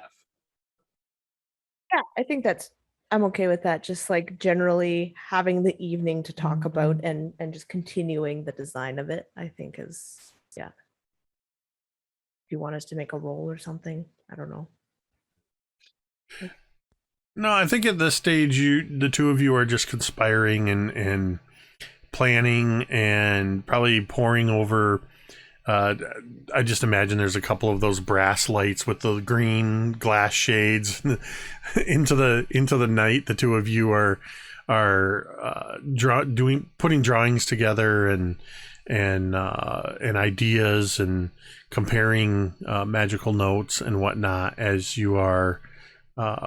Yeah, I think I'm okay with that. Just like generally having the evening to talk about and just continuing the design of it, I think is, yeah. If you want us to make a roll or something, I don't know. no, I think at this stage, the two of you are just conspiring and planning and probably poring over. I just imagine there's a couple of those brass lights with the green glass shades into the night. The two of you are putting drawings together and ideas and comparing magical notes and whatnot as you are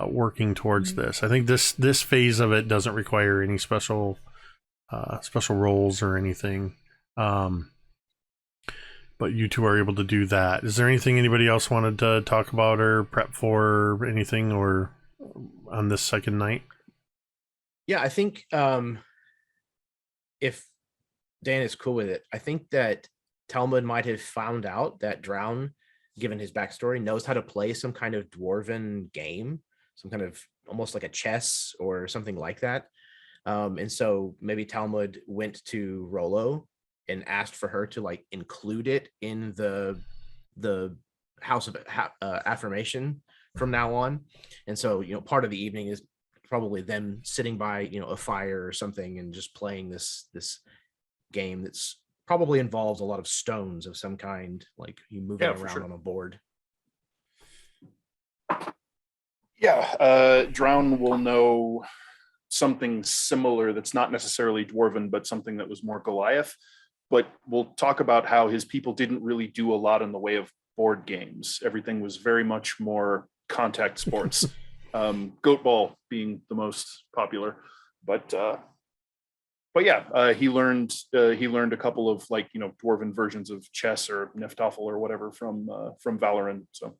working towards this. I think this phase of it doesn't require any special roles or anything. But you two are able to do that. Is there anything anybody else wanted to talk about or prep for, or anything, or on this second night? Yeah, I think if Dan is cool with it, I think that Talmud might have found out that Drown, given his backstory, knows how to play some kind of dwarven game, some kind of almost like a chess or something like that. And so maybe Talmud went to Rollo and asked for her to like include it in the House of Affirmation from now on. And so, part of the evening is probably them sitting by, a fire or something and just playing this game that's probably involves a lot of stones of some kind, like you move it around on a board. Yeah, Drown will know something similar that's not necessarily dwarven, but something that was more Goliath. But we'll talk about how his people didn't really do a lot in the way of board games. Everything was very much more contact sports, goat ball being the most popular. But yeah, he learned a couple of dwarven versions of chess or Neftoffel or whatever from Valorant. So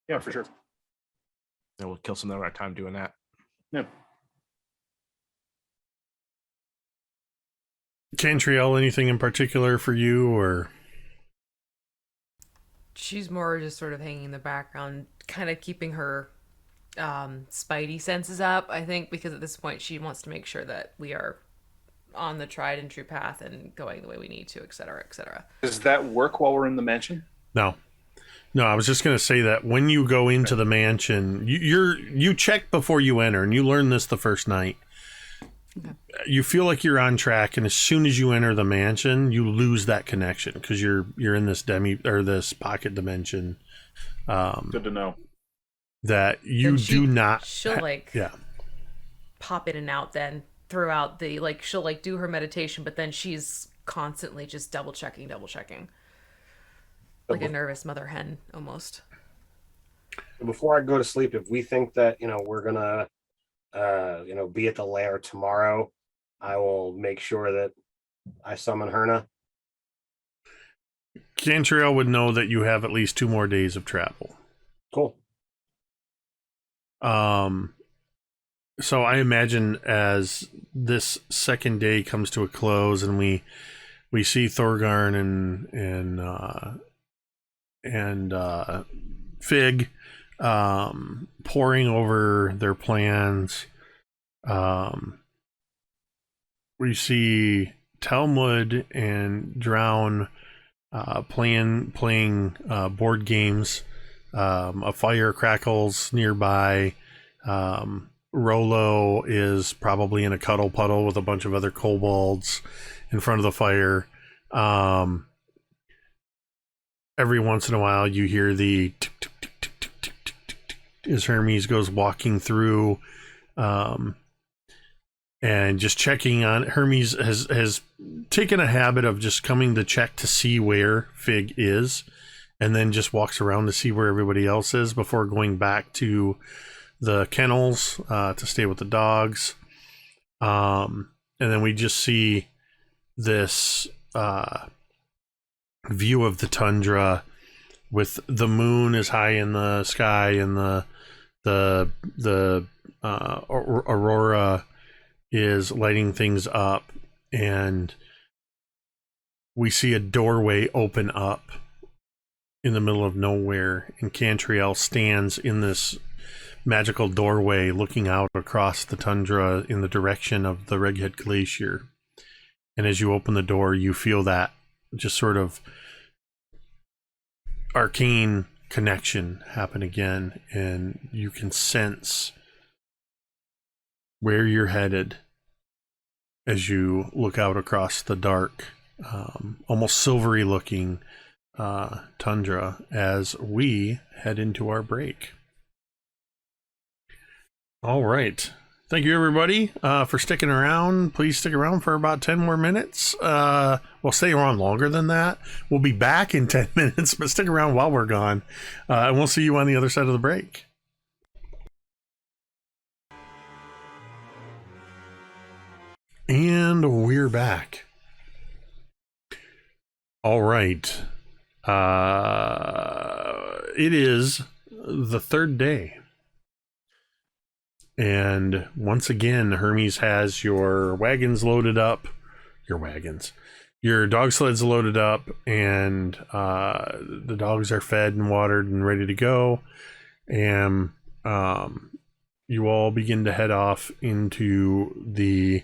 yeah, for sure. And we'll kill some of our time doing that. Yeah. Cantriel, anything in particular for you, or? She's more just sort of hanging in the background, kind of keeping her spidey senses up, I think, because at this point she wants to make sure that we are on the tried and true path and going the way we need to, et cetera, et cetera. Does that work while we're in the mansion? No, I was just going to say that when you go into the mansion, you check before you enter, and you learn this the first night. Okay. You feel like you're on track, and as soon as you enter the mansion, you lose that connection because you're in this this pocket dimension. Good to know. That you do not. She'll pop in and out then throughout the she'll do her meditation, but then she's constantly just double checking, like a nervous mother hen almost. Before I go to sleep, if we think that we're gonna be at the lair tomorrow, I will make sure that I summon Herna. Cantriel would know that you have at least 2 more days of travel. Cool. So I imagine as this second day comes to a close, and we see Thorgarn and Fig poring over their plans. We see Talmud and Drown playing board games. A fire crackles nearby. Rolo is probably in a cuddle puddle with a bunch of other kobolds in front of the fire. Every once in a while you hear the tick, tick, tick, tick, tick, tick, tick, tick, tick, as Hermes goes walking through, and just checking on. Hermes has taken a habit of just coming to check to see where Fig is, and then just walks around to see where everybody else is before going back to the kennels to stay with the dogs. And then we just see this view of the tundra with the moon is high in the sky, and the aurora is lighting things up, and we see a doorway open up in the middle of nowhere, and Cantriel stands in this magical doorway looking out across the tundra in the direction of the Reghead Glacier. And as you open the door, you feel that just sort of arcane connection happen again, and you can sense where you're headed as you look out across the dark, almost silvery looking tundra as we head into our break. All right. Thank you, everybody, for sticking around. Please stick around for about 10 more minutes. We'll stay around longer than that. We'll be back in 10 minutes, but stick around while we're gone. And we'll see you on the other side of the break. And we're back. All right. It is the third day. And once again, Hermes has your wagons loaded up. Your dog sleds loaded up, and the dogs are fed and watered and ready to go. And you all begin to head off into the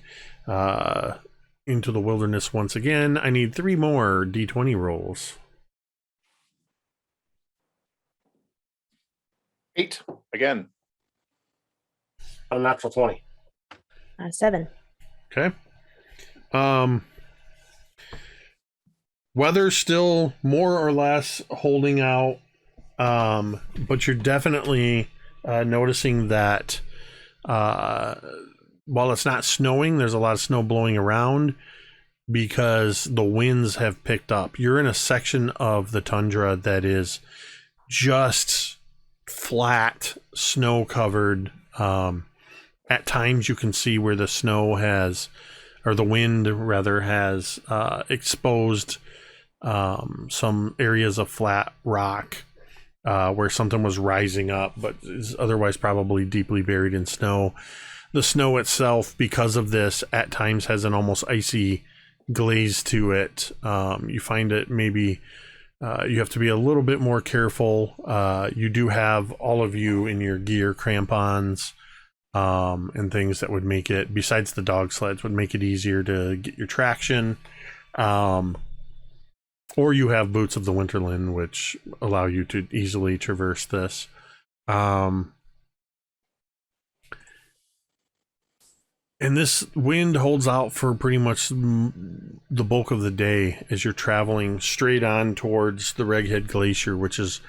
wilderness once again. I need 3 more D20 rolls. 8 again. A natural 20. 7. Okay. Weather's still more or less holding out, but you're definitely noticing that while it's not snowing, there's a lot of snow blowing around because the winds have picked up. You're in a section of the tundra that is just flat, snow covered. At times you can see where the snow has, or the wind rather, has exposed some areas of flat rock where something was rising up, but is otherwise probably deeply buried in snow. The snow itself, because of this, at times has an almost icy glaze to it. You find it maybe you have to be a little bit more careful. You do have all of you in your gear crampons and things that would make it, besides the dog sleds, would make it easier to get your traction. Or you have boots of the Winterland, which allow you to easily traverse this. And this wind holds out for pretty much the bulk of the day as you're traveling straight on towards the Reghead Glacier, which is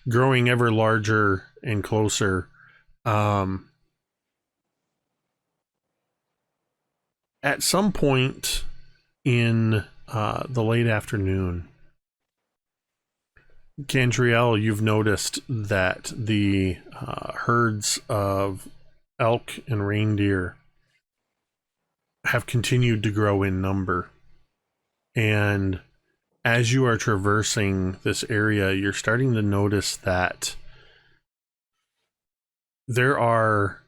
growing ever larger and closer. At some point in the late afternoon, Cantriel, you've noticed that the herds of elk and reindeer have continued to grow in number. And as you are traversing this area, you're starting to notice that there are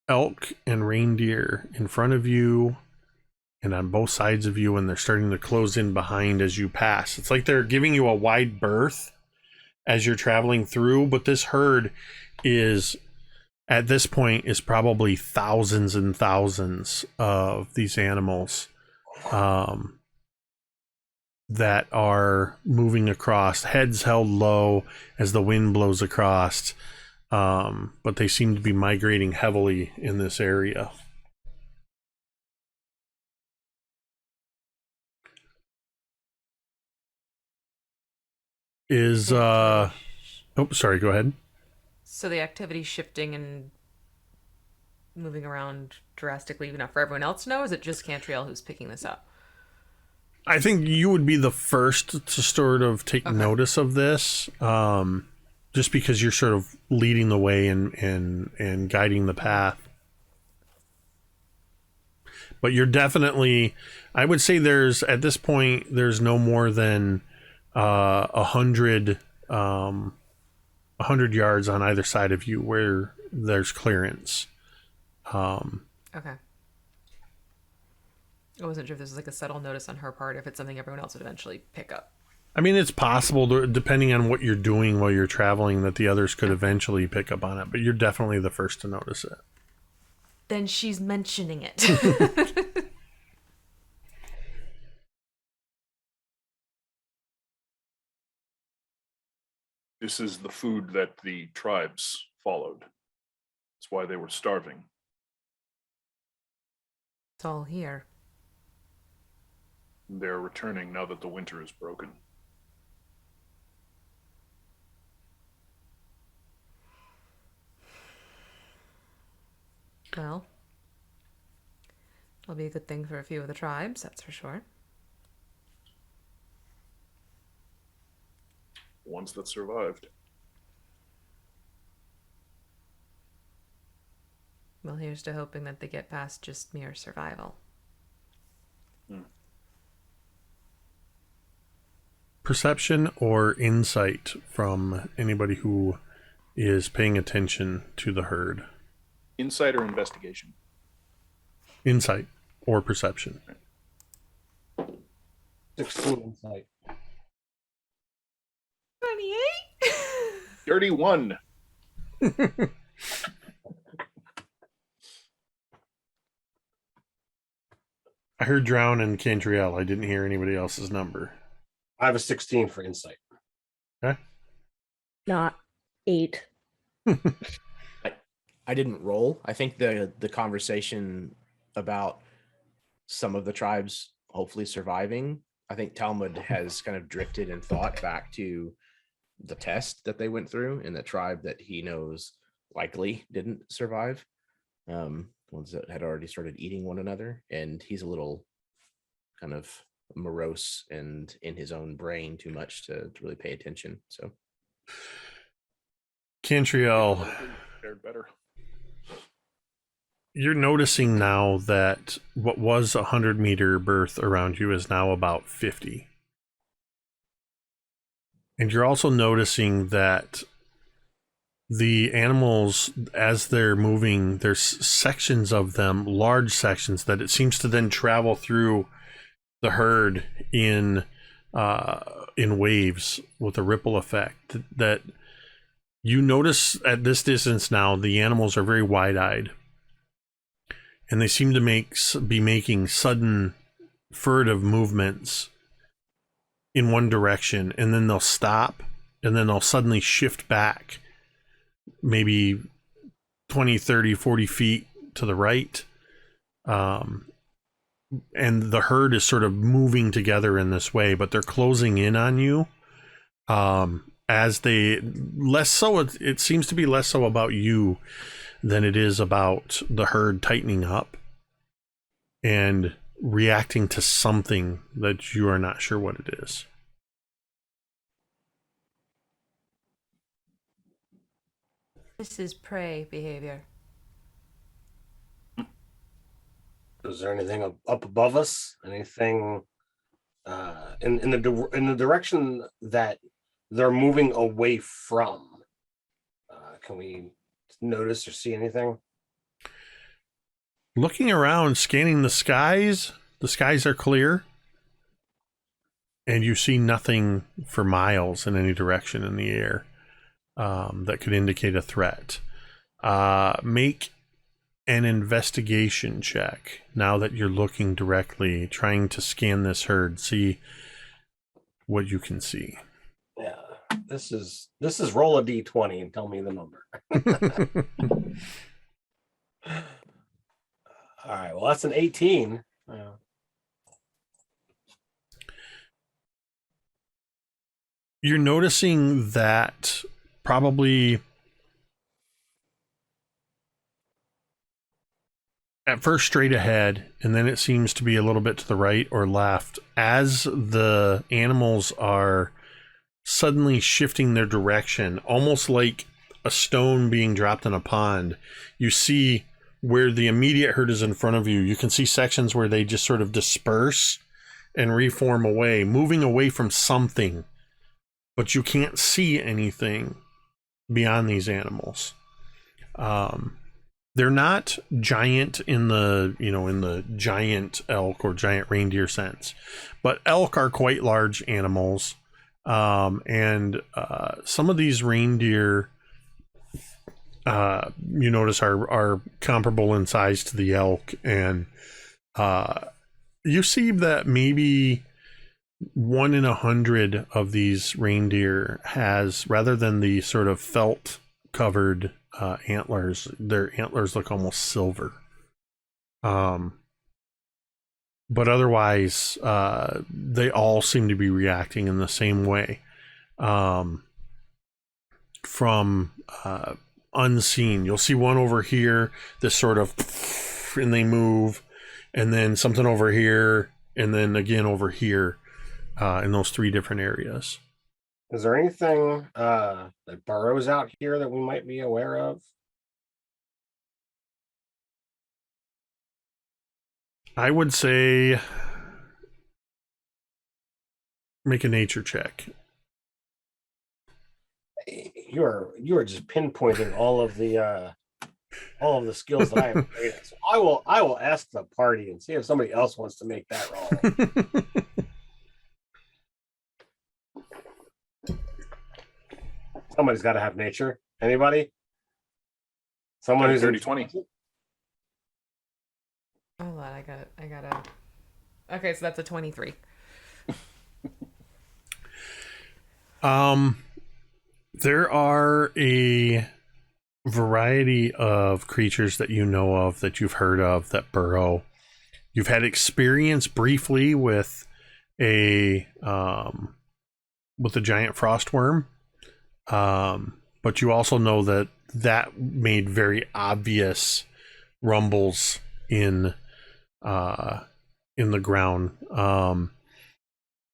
elk and reindeer in front of you and on both sides of you, and they're starting to close in behind as you pass. It's like they're giving you a wide berth as you're traveling through, but this herd is, at this point, is probably thousands and thousands of these animals that are moving across, heads held low as the wind blows across, but they seem to be migrating heavily in this area. Oh, sorry, go ahead. So the activity shifting and moving around drastically enough for everyone else to know? Or is it just Cantriel who's picking this up? I think you would be the first to sort of take notice of this, just because you're sort of leading the way and guiding the path. But you're definitely, I would say at this point, there's no more than 100 yards on either side of you where there's clearance. Okay. I wasn't sure if this was like a subtle notice on her part, if it's something everyone else would eventually pick up. I mean, it's possible, depending on what you're doing while you're traveling, that the others could eventually pick up on it, but you're definitely the first to notice it. Then she's mentioning it. This is the food that the tribes followed. That's why they were starving. It's all here. They're returning now that the winter is broken. Well, it'll be a good thing for a few of the tribes, that's for sure. Ones that survived. Well, here's to hoping that they get past just mere survival. Perception or insight from anybody who is paying attention to the herd? Insight or investigation? Insight or perception. 16 insight. 28? Dirty one. I heard Drown and Cantriel. I didn't hear anybody else's number. I have a 16 for insight. Okay. Not 8. I didn't roll. I think the conversation about some of the tribes hopefully surviving, I think Talmud has kind of drifted in thought back to the test that they went through and the tribe that he knows likely didn't survive. Ones that had already started eating one another, and he's a little kind of morose and in his own brain too much to really pay attention. So Cantriel, Fared better. you're noticing now that what was a 100-meter berth around you is now about 50. And you're also noticing that the animals, as they're moving, there's sections of them, large sections, that it seems to then travel through the herd in in waves with a ripple effect. That you notice at this distance now, the animals are very wide-eyed, and they seem to be making sudden, furtive movements in one direction, and then they'll stop, and then they'll suddenly shift back, maybe 20, 30, 40 feet to the right. And the herd is sort of moving together in this way, but they're closing in on you. As they less so, it seems to be less so about you than it is about the herd tightening up and reacting to something that you are not sure what it is. This is prey behavior. Is there anything up above us? Anything in the direction that they're moving away from? Can we notice or see anything? Looking around, scanning the skies are clear, and you see nothing for miles in any direction in the air that could indicate a threat. Make an investigation check now that you're looking directly, trying to scan this herd, see what you can see. Yeah, this is roll a d20 and tell me the number. All right, well, that's an 18. You're noticing that probably at first straight ahead, and then it seems to be a little bit to the right or left as the animals are suddenly shifting their direction, almost like a stone being dropped in a pond. You see where the immediate herd is in front of you. You can see sections where they just sort of disperse and reform away, moving away from something, but you can't see anything beyond these animals. They're not giant in the giant elk or giant reindeer sense, but elk are quite large animals. And some of these reindeer, you notice are comparable in size to the elk, and you see that maybe 1 in 100 of these reindeer has, rather than the sort of felt covered antlers, their antlers look almost silver. But otherwise, they all seem to be reacting in the same way. From unseen, you'll see one over here, this sort of, and they move, and then something over here, and then again over here, in those 3 different areas. Is there anything that burrows out here that we might be aware of? I would say make a nature check. You are just pinpointing all of the skills that I have great at. So I will ask the party and see if somebody else wants to make that roll. Somebody's got to have nature. Anybody? Someone who's 30-20. Hold on, I got a. Okay, so that's a 23. There are a variety of creatures that you know of, that you've heard of, that burrow. You've had experience briefly with a giant frost worm, but you also know that made very obvious rumbles in the ground.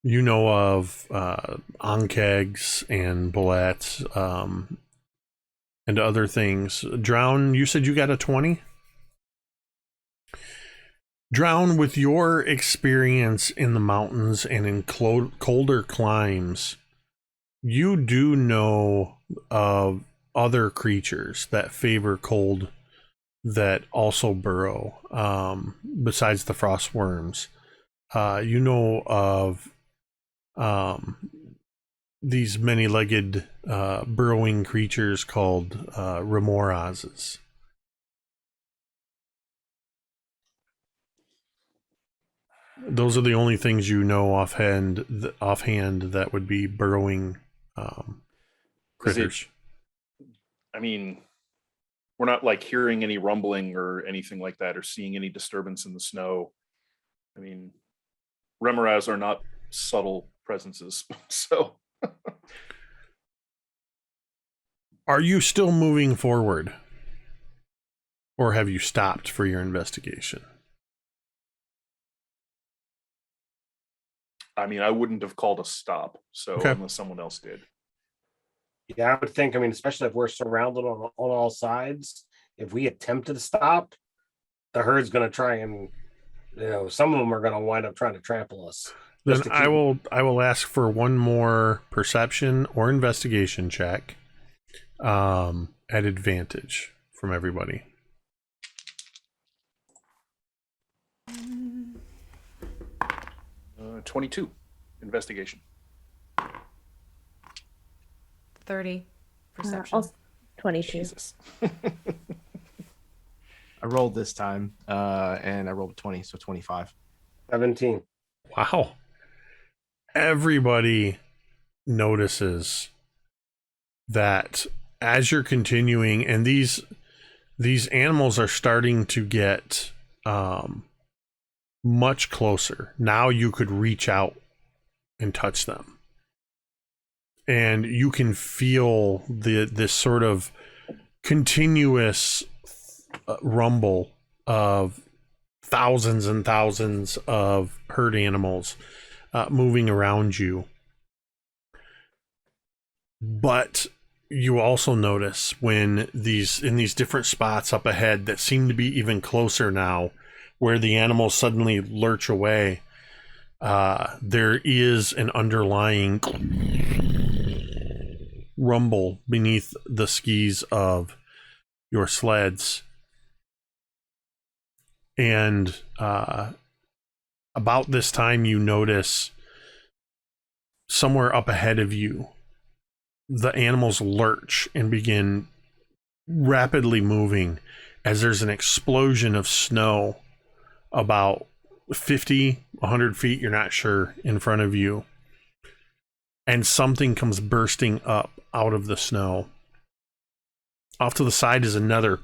You know of onkegs and bullets and other things. Drown, you said you got a 20? Drown, with your experience in the mountains and in colder climes, you do know of other creatures that favor cold that also burrow, besides the frost worms. You know of these many-legged burrowing creatures called remorazes. Those are the only things you know offhand that would be burrowing critters. I mean, we're not like hearing any rumbling or anything like that, or seeing any disturbance in the snow. I mean, remoras are not subtle presences, so. Are you still moving forward? Or have you stopped for your investigation? I mean, I wouldn't have called a stop, so Okay. unless someone else did. Yeah, I would think, I mean, especially if we're surrounded on all sides, if we attempted to stop, the herd's going to try and, some of them are going to wind up trying to trample us. Then I will ask for one more perception or investigation check at advantage from everybody. 22 investigation. 30 perception. Also 22. Jesus. I rolled this time, and I rolled a 20, so 25. 17. Wow. Everybody notices that as you're continuing, and these animals are starting to get much closer. Now you could reach out and touch them. And you can feel this sort of continuous rumble of thousands and thousands of herd animals moving around you. But you also notice when in these different spots up ahead that seem to be even closer now, where the animals suddenly lurch away, there is an underlying rumble beneath the skis of your sleds. And about this time, you notice somewhere up ahead of you, the animals lurch and begin rapidly moving as there's an explosion of snow about 50, 100 feet, you're not sure, in front of you. And something comes bursting up out of the snow. Off to the side is another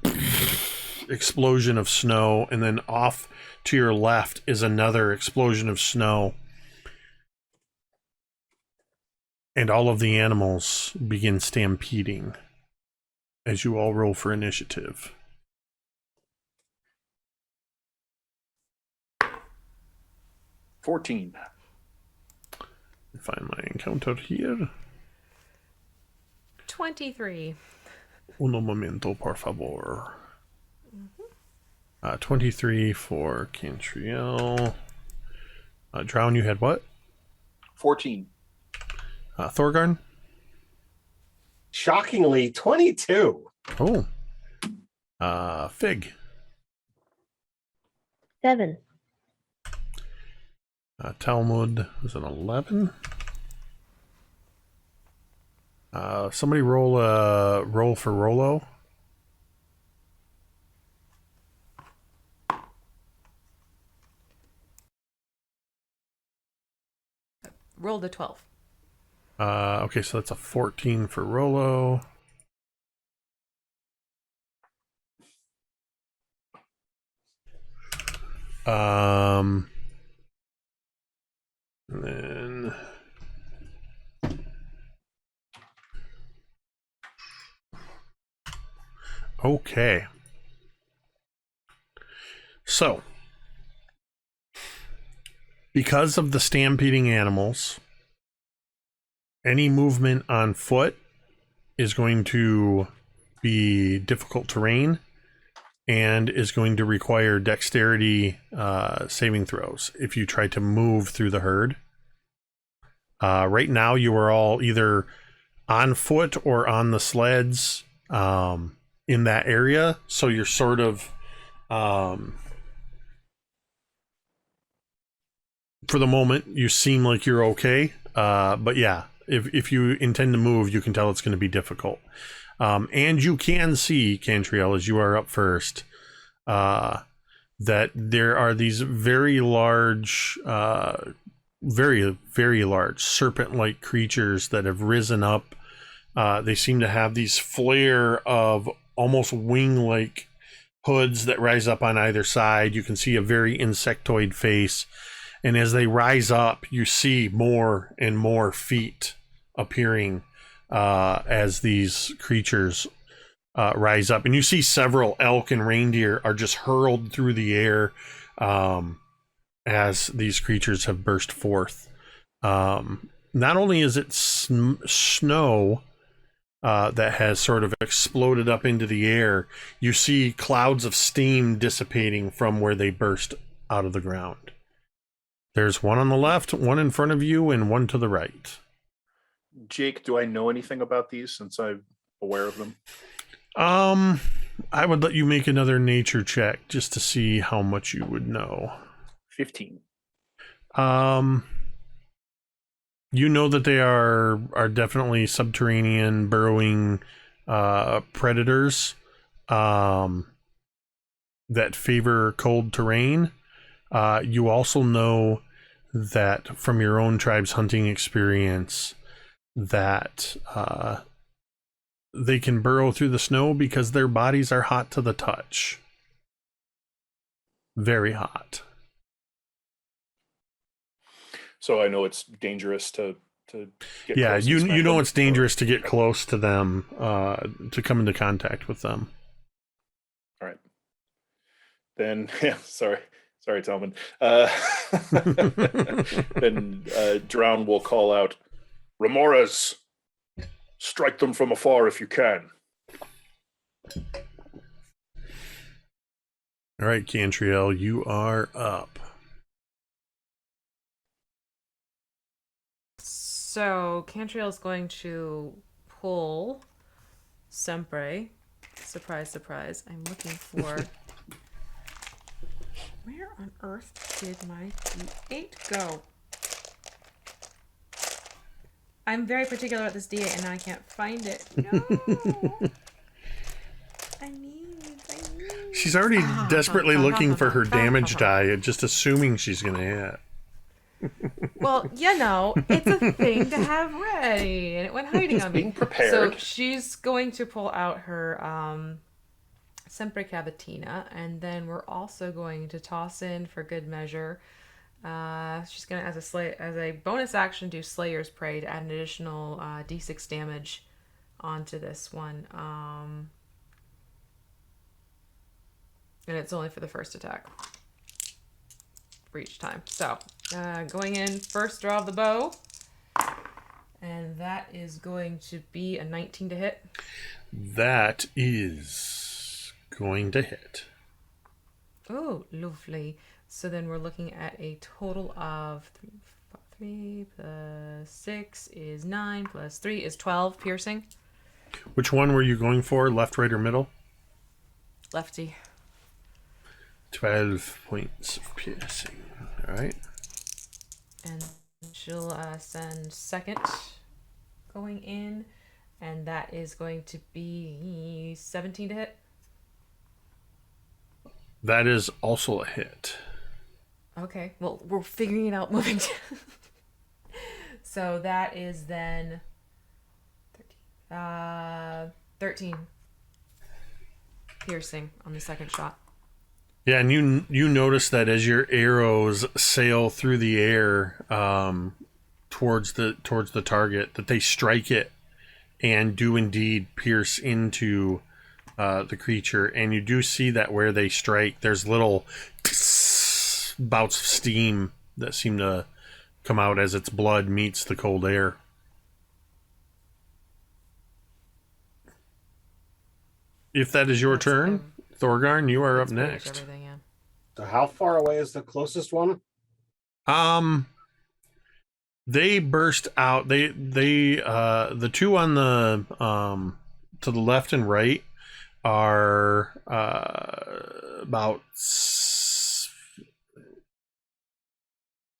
explosion of snow, and then off to your left is another explosion of snow. And all of the animals begin stampeding as you all roll for initiative. 14. Find my encounter here. 23. Uno momento, por favor. 23 for Cantriel. Drown, you had what? 14. Thorgarn? Shockingly, 22. Oh. Fig. 7. Talmud was an 11. Somebody roll for Rolo. Rolled a 12. Okay, so that's a 14 for Rolo. And then okay. So, because of the stampeding animals, any movement on foot is going to be difficult terrain and is going to require dexterity saving throws if you try to move through the herd. Right now, you are all either on foot or on the sleds in that area, so you're sort of, for the moment, you seem like you're okay. But yeah, if you intend to move, you can tell it's going to be difficult. And you can see, Cantriel, as you are up first, that there are these very large, very, very large serpent-like creatures that have risen up. They seem to have these flare of almost wing-like hoods that rise up on either side. You can see a very insectoid face. And as they rise up, you see more and more feet appearing as these creatures rise up. And you see several elk and reindeer are just hurled through the air as these creatures have burst forth. Not only is it snow that has sort of exploded up into the air, you see clouds of steam dissipating from where they burst out of the ground. There's one on the left, one in front of you, and one to the right. Jake, do I know anything about these since I'm aware of them? I would let you make another nature check just to see how much you would know. 15. You know that they are definitely subterranean burrowing predators that favor cold terrain. You also know that from your own tribe's hunting experience that they can burrow through the snow because their bodies are hot to the touch. Very hot. So I know it's dangerous to get Yeah, close and you smack know them. it's dangerous to get close to them, to come into contact with them. All right. Then, yeah, sorry, Talmud. Then Drown will call out, "Remoras, strike them from afar if you can." All right, Cantriel, you are up. So Cantriel is going to pull Sempre. Surprise, surprise. I'm looking for... Where on earth did my D8 go? I'm very particular about this D8 and now I can't find it. No! I need. She's already desperately looking for her damage die, just assuming she's going to hit. Well, you know, it's a thing to have ready, and it went hiding on me. Being prepared. So she's going to pull out her Sempre Cavatina, and then we're also going to toss in, for good measure, she's going to, as a bonus action, do Slayer's Prey to add an additional D6 damage onto this one. And it's only for the first attack. For each time. So, going in, first draw of the bow. And that is going to be a 19 to hit. That is going to hit. Oh, lovely. So then we're looking at a total of 3 plus 6 is 9 plus 3 is 12 piercing. Which one were you going for? Left, right, or middle? Lefty. 12 points of piercing. All right. And she'll send second going in. And that is going to be 17 to hit. That is also a hit. Okay. Well, we're figuring it out moving. So that is then 13 piercing on the second shot. Yeah, and you notice that as your arrows sail through the air towards the target, that they strike it and do indeed pierce into the creature. And you do see that where they strike, there's little bouts of steam that seem to come out as its blood meets the cold air. If that is your turn, Thorgarn, you are up next. Yeah. So how far away is the closest one? They burst out. They the two on the to the left and right are about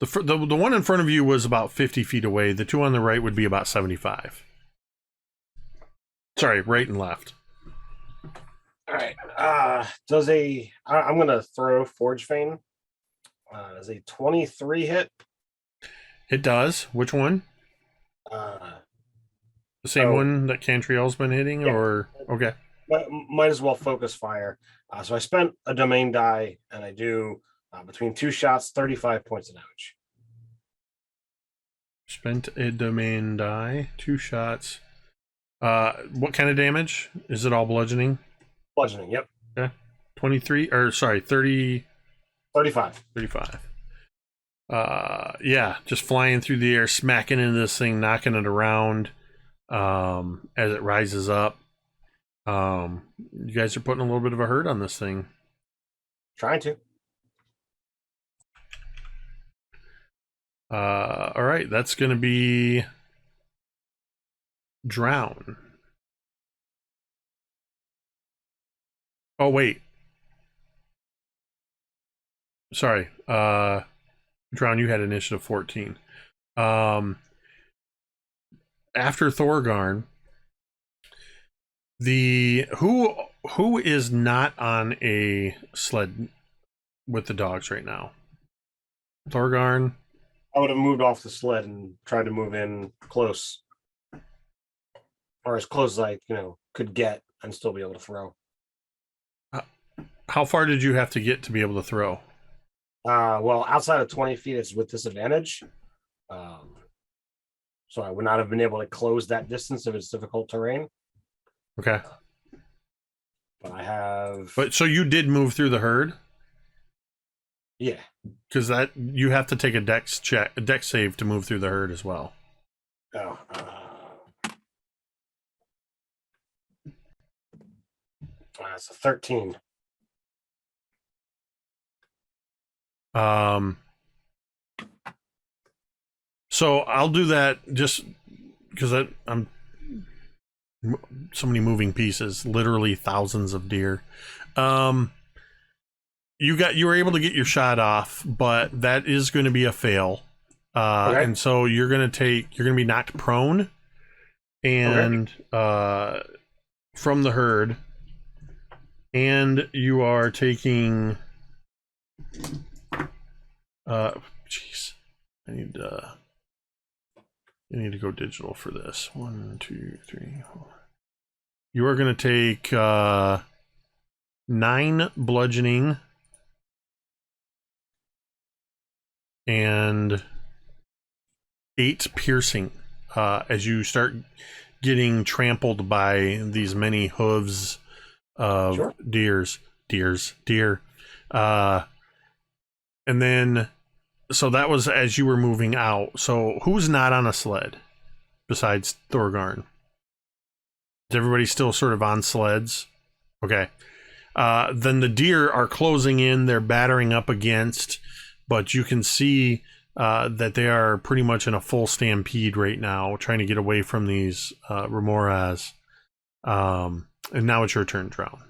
The one in front of you was about 50 feet away. The two on the right would be about 75. Sorry, right and left. All right. I'm going to throw Forge Fane. Does a 23 hit? It does. Which one? The same one that Cantriel's been hitting, yeah. Or okay. Might as well focus fire. So I spent a domain die, and I do between 2 shots, 35 points of damage. Spent a domain die, 2 shots. What kind of damage? Is it all bludgeoning? Bludgeoning, yep. Okay. 23, or sorry, 30. 35. 35. Yeah, just flying through the air, smacking into this thing, knocking it around as it rises up. You guys are putting a little bit of a hurt on this thing. Trying to. All right, that's going to be Drown. Oh, wait. Sorry. Drown, you had initiative 14. After Thorgarn, who is not on a sled with the dogs right now? Thorgarn? I would have moved off the sled and tried to move in close. Or as close as I, could get and still be able to throw. How far did you have to get to be able to throw? Well, outside of 20 feet, it's with disadvantage. So I would not have been able to close that distance if it's difficult terrain. Okay. But I have... But so you did move through the herd? Yeah. Because that you have to take a dex save to move through the herd as well. Oh. It's a 13. So I'll do that just because I'm so many moving pieces, literally thousands of deer. You were able to get your shot off, but that is going to be a fail. Okay. And so you're going to be knocked prone and from the herd, and you are taking jeez, I need to go digital for this. 1, 2, 3, 4. You are going to take 9 bludgeoning and 8 piercing as you start getting trampled by these many hooves of deer. And then, so that was as you were moving out. So who's not on a sled besides Thorgarn? Is everybody still sort of on sleds? Okay. Then the deer are closing in. They're battering up against, but you can see that they are pretty much in a full stampede right now, trying to get away from these remoras. And now it's your turn, Drown.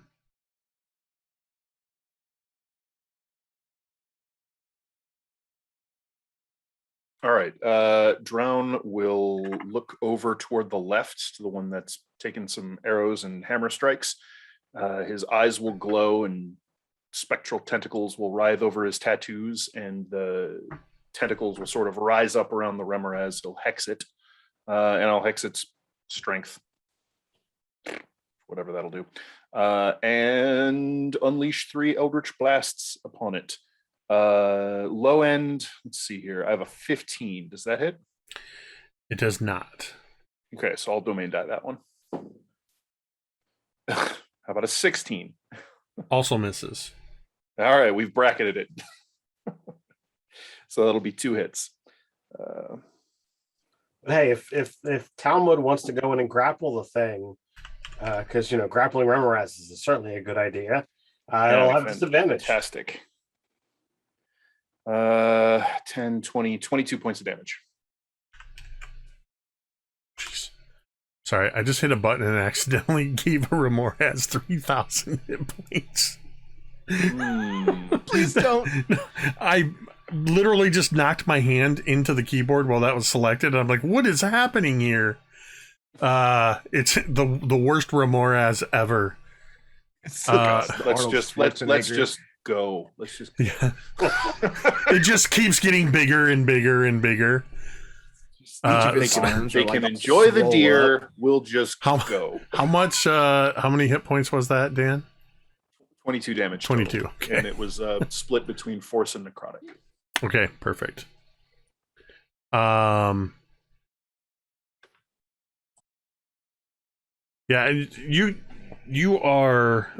All right. Drown will look over toward the left to the one that's taken some arrows and hammer strikes. His eyes will glow and spectral tentacles will writhe over his tattoos, and the tentacles will sort of rise up around the Remoraz. He'll hex it, and I'll hex its strength, whatever that'll do, and unleash 3 Eldritch Blasts upon it. Low end, let's see here. I have a 15. Does that hit? It does not. Okay, so I'll domain die that one. How about a 16? Also misses. All right, we've bracketed it. So that'll be 2 hits. Hey, if Talmud wants to go in and grapple the thing, because grappling Remoraz is certainly a good idea. It'll have disadvantage. Fantastic. 10, 20, 22 points of damage. Jeez. Sorry, I just hit a button and accidentally gave a Remoraz 3,000 hit points. Please don't. literally just knocked my hand into the keyboard while that was selected. And I'm like, what is happening here? It's the worst Remoras ever. let's just go. Let's just yeah. It just keeps getting bigger and bigger and bigger. they can enjoy the deer. Up. We'll just go. How much? How many hit points was that, Dan? 22 damage. 22. Total. Okay. And it was split between force and necrotic. Okay, perfect. Yeah, you are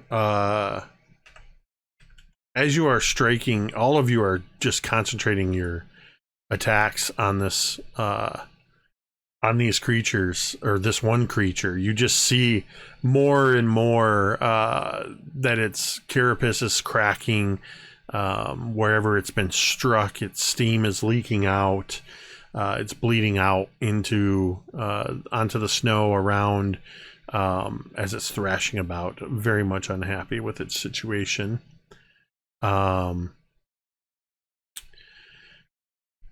as you are striking, all of you are just concentrating your attacks on this on these creatures, or this one creature. You just see more and more that its carapace is cracking. Wherever it's been struck, its steam is leaking out. It's bleeding out into onto the snow around as it's thrashing about, very much unhappy with its situation.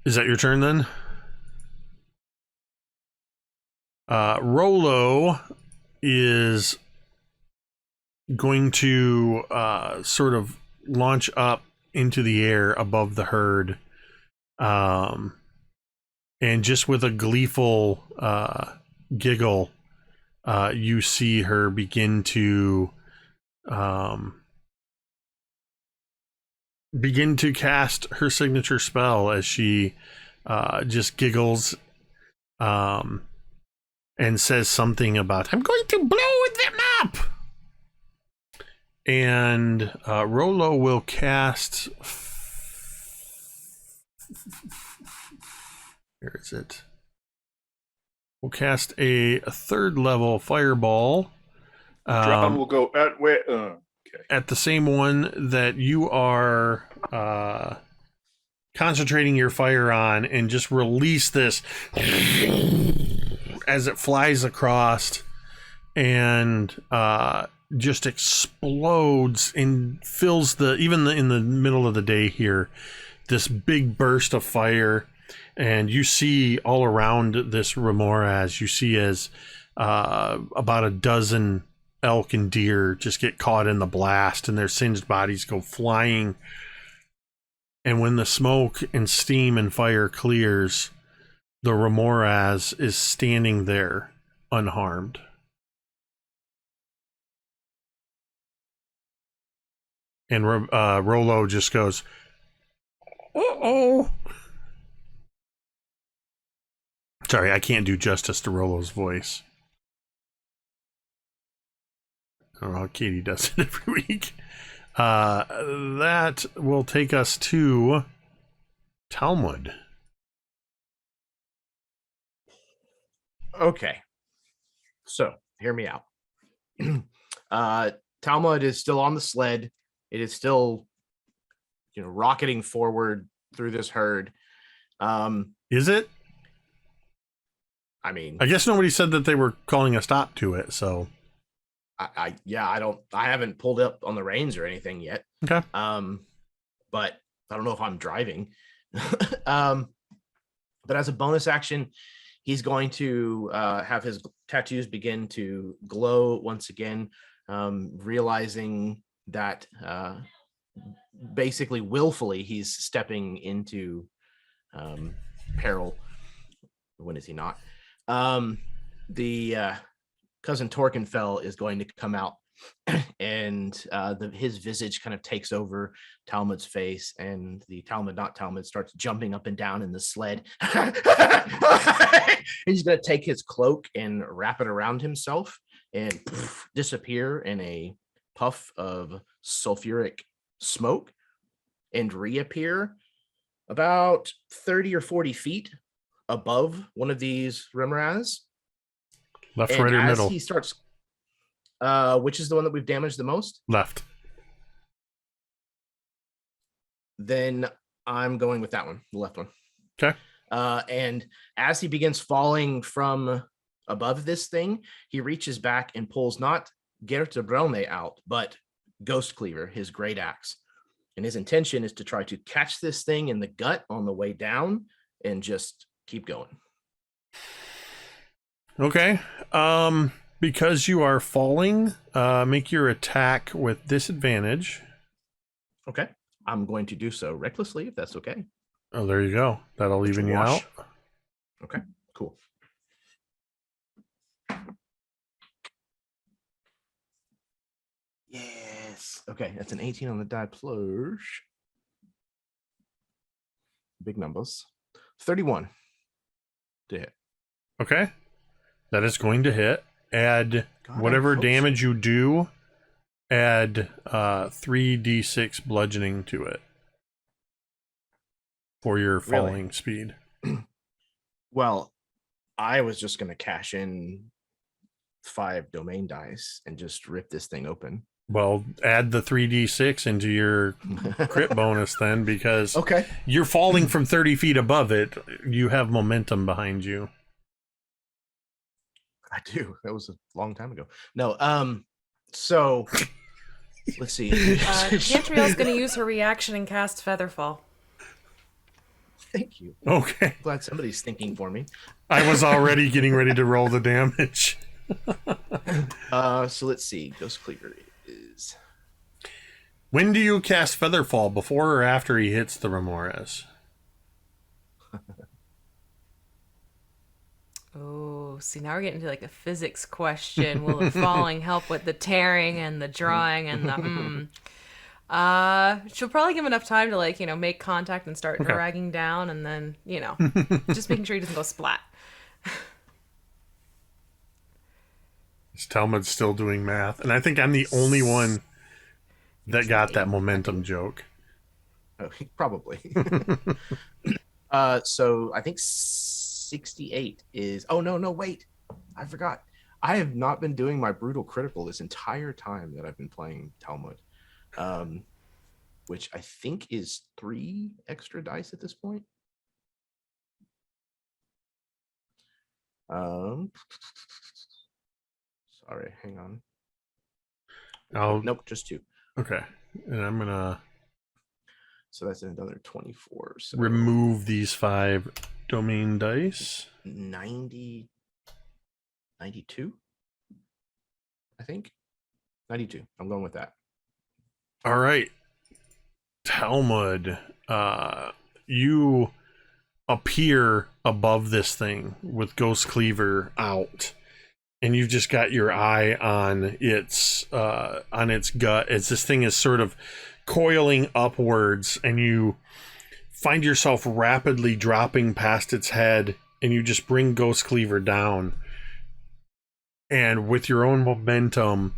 Is that your turn then? Rolo is going to sort of launch up into the air above the herd, and just with a gleeful giggle, you see her begin to cast her signature spell as she just giggles and says something about, I'm going to blow them up. And Rolo will cast, where is it? We'll cast a third level fireball. Drown will go at where? Okay. At the same one that you are concentrating your fire on, and just release this as it flies across and just explodes and fills in the middle of the day here, this big burst of fire. And you see all around this Remoras, you see as about a dozen elk and deer just get caught in the blast, and their singed bodies go flying. And when the smoke and steam and fire clears, the Remoras is standing there unharmed. And Rolo just goes, uh-oh. Sorry, I can't do justice to Rolo's voice. I don't know how Katie does it every week. That will take us to Talmud. Okay. So, hear me out. Talmud is still on the sled. It is still, rocketing forward through this herd. Is it? I mean, I guess nobody said that they were calling a stop to it, so I haven't pulled up on the reins or anything yet. Okay. But I don't know if I'm driving. But as a bonus action, he's going to have his tattoos begin to glow once again, realizing that basically willfully he's stepping into peril. When is he not? The cousin Torkenfell is going to come out, and his visage kind of takes over Talmud's face, and the Talmud starts jumping up and down in the sled. He's going to take his cloak and wrap it around himself and disappear in a puff of sulfuric smoke and reappear about 30 or 40 feet above one of these Remoras. Left, and right, or as middle? He starts. Which is the one that we've damaged the most? Left. Then I'm going with that one, the left one. Okay. And as he begins falling from above this thing, he reaches back and pulls not Gertebrone out, but Ghost Cleaver, his great axe. And his intention is to try to catch this thing in the gut on the way down and just keep going. Okay. Because you are falling, make your attack with disadvantage. Okay. I'm going to do so recklessly, if that's okay. Oh, there you go. That'll even you out. Okay, cool. Yes. Okay, that's an 18 on the die plus. Big numbers. 31 to hit. Okay. That is going to hit. Add God, whatever I hope damage you do, add 3d6 bludgeoning to it for your falling speed. Well, I was just going to cash in 5 domain dice and just rip this thing open. Well, add the 3d6 into your crit bonus then, because Okay. you're falling from 30 feet above it. You have momentum behind you. I do. That was a long time ago. No, so let's see. Cantriel's going to use her reaction and cast Featherfall. Thank you. Okay. Glad somebody's thinking for me. I was already getting ready to roll the damage. So let's see. Ghost Cleaver is. When do you cast Featherfall? Before or after he hits the Remores? Oh, see, now we're getting to like a physics question. Will the falling help with the tearing and the drawing and the she'll probably give him enough time to like, make contact and start dragging down, and then, just making sure he doesn't go splat. Talmud's still doing math, and I think I'm the only one that got that momentum joke. Oh, probably. So I think 68 is. Oh no, wait! I forgot. I have not been doing my brutal critical this entire time that I've been playing Talmud, which I think is 3 extra dice at this point. Sorry, hang on. Nope, just 2. Okay, and I'm gonna. So that's another 24. So remove these 5 domain dice. 92, I think. 92. I'm going with that. All right. Talmud, you appear above this thing with Ghost Cleaver out, and you've just got your eye on its gut as this thing is sort of coiling upwards, and you find yourself rapidly dropping past its head, and you just bring Ghost Cleaver down, and with your own momentum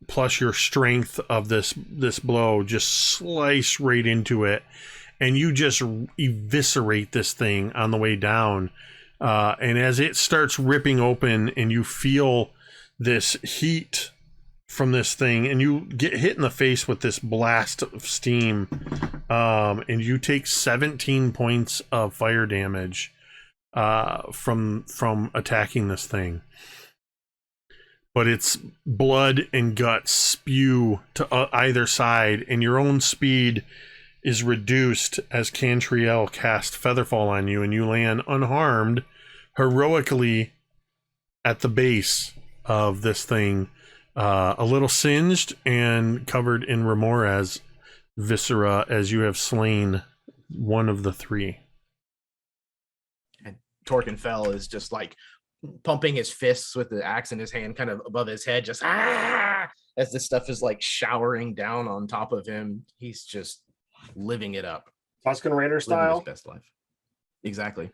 plus your strength of this blow, just slice right into it, and you just eviscerate this thing on the way down, and as it starts ripping open and you feel this heat from this thing, and you get hit in the face with this blast of steam, and you take 17 points of fire damage from attacking this thing. But its blood and guts spew to either side, and your own speed is reduced as Cantriel casts Featherfall on you, and you land unharmed heroically at the base of this thing, a little singed and covered in Remores viscera, as you have slain one of the 3. And Torkenfell is just like pumping his fists with the axe in his hand kind of above his head, just as this stuff is like showering down on top of him. He's just living it up. Tusken Raider style. Living his best life. Exactly.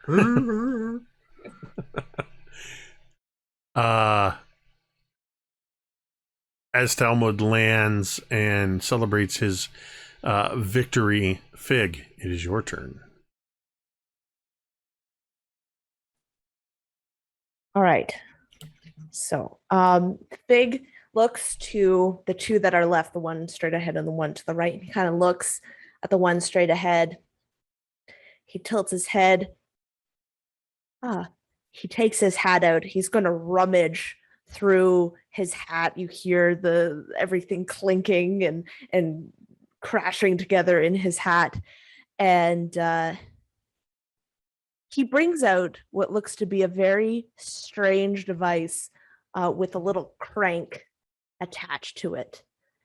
As Talmud lands and celebrates his victory, Fig, it is your turn. All right. So Fig looks to the 2 that are left, the one straight ahead and the one to the right. He kind of looks at the one straight ahead. He tilts his head. He takes his hat out. He's going to rummage through his hat. You hear everything clinking and crashing together in his hat. And he brings out what looks to be a very strange device with a little crank attached to it.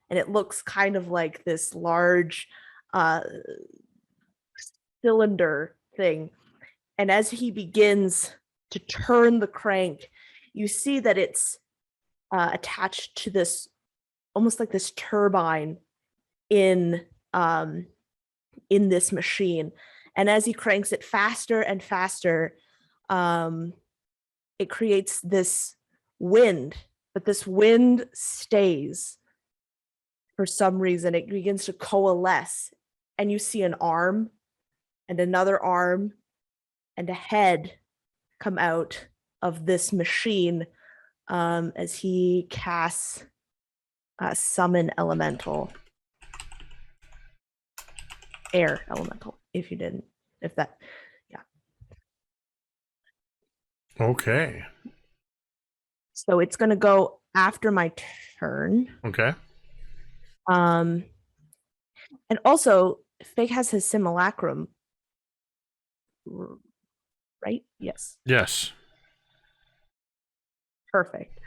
And it looks kind of like this large cylinder thing. And as he begins to turn the crank, you see that it's attached to this, almost like this turbine in this machine. And as he cranks it faster and faster, it creates this wind, but this wind stays for some reason. It begins to coalesce, and you see an arm and another arm and a head come out of this machine as he casts Summon Elemental. Air Elemental, if you didn't, if that, yeah. Okay. So it's going to go after my turn. Okay. And also, Fig has his simulacrum, right? Yes. Yes. Perfect.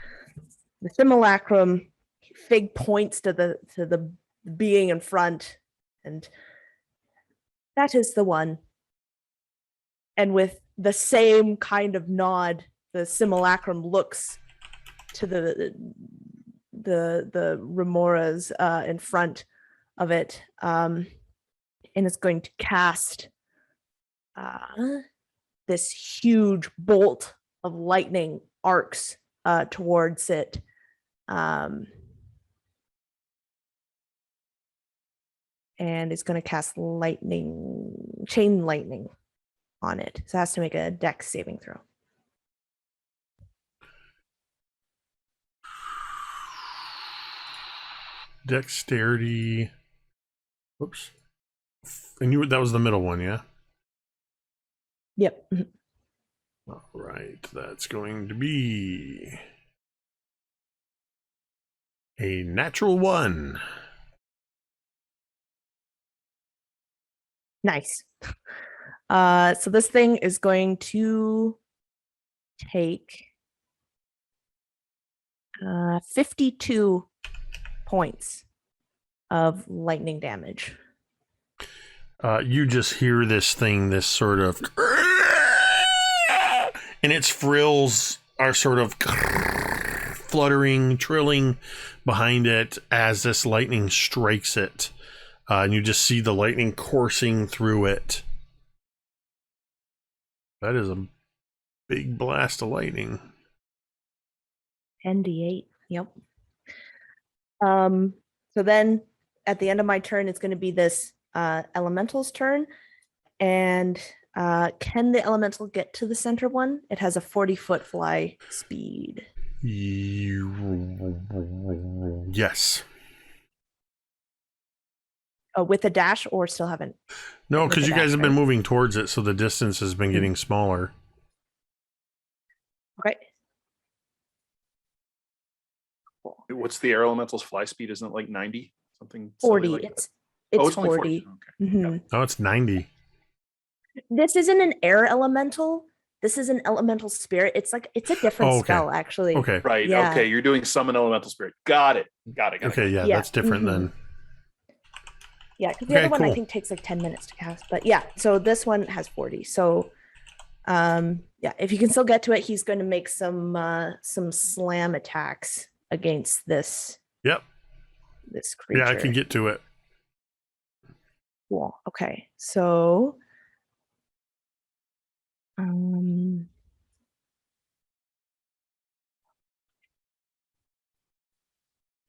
The simulacrum, Fig points to the being in front, and that is the one. And with the same kind of nod, the simulacrum looks to the remoras in front of it, and it's going to cast this huge bolt of lightning arcs towards it. And it's going to cast chain lightning on it. So it has to make a dex saving throw. Dexterity. Whoops. And that was the middle one, yeah? Yep. All right. That's going to be a natural 1. Nice. So this thing is going to take 52 points of lightning damage. You just hear this thing, this sort of, and its frills are sort of fluttering, trilling behind it as this lightning strikes it. And you just see the lightning coursing through it. That is a big blast of lightning. 10d8. Yep. So then at the end of my turn, it's going to be this elemental's turn. And can the elemental get to the center one? It has a 40-foot fly speed. Yes. With a dash, or still haven't? No, because you guys have been right? moving towards it, so the distance has been getting smaller. Okay. Cool. What's the air elemental's fly speed? Isn't it like 90? Something 40. like It's only 40. Okay. Mhm. Oh, it's 90. This isn't an air elemental. This is an elemental spirit. It's a different okay. spell, actually. Okay. Right. Yeah. Okay. You're doing summon elemental spirit. Got it. Got it. Okay, yeah, Yeah. that's different then. Yeah, because the other one I think takes like 10 minutes to cast. But yeah, so this one has 40. So yeah, if you can still get to it, he's going to make some slam attacks against this Yep. creature. Yeah, I can get to it. Cool. Okay. So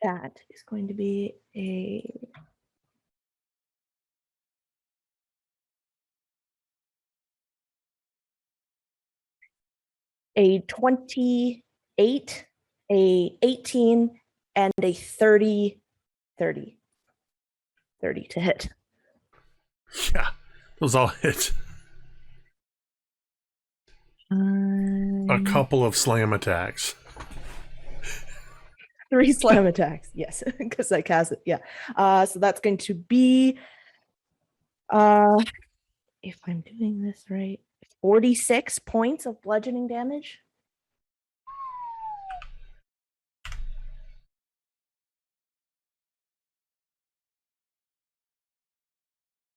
that is going to be a 28, a 18, and a 30 to hit. Yeah, those all hit. A couple of slam attacks. 3 slam attacks. Yes, because I cast it. Yeah. So that's going to be if I'm doing this right, 46 points of bludgeoning damage.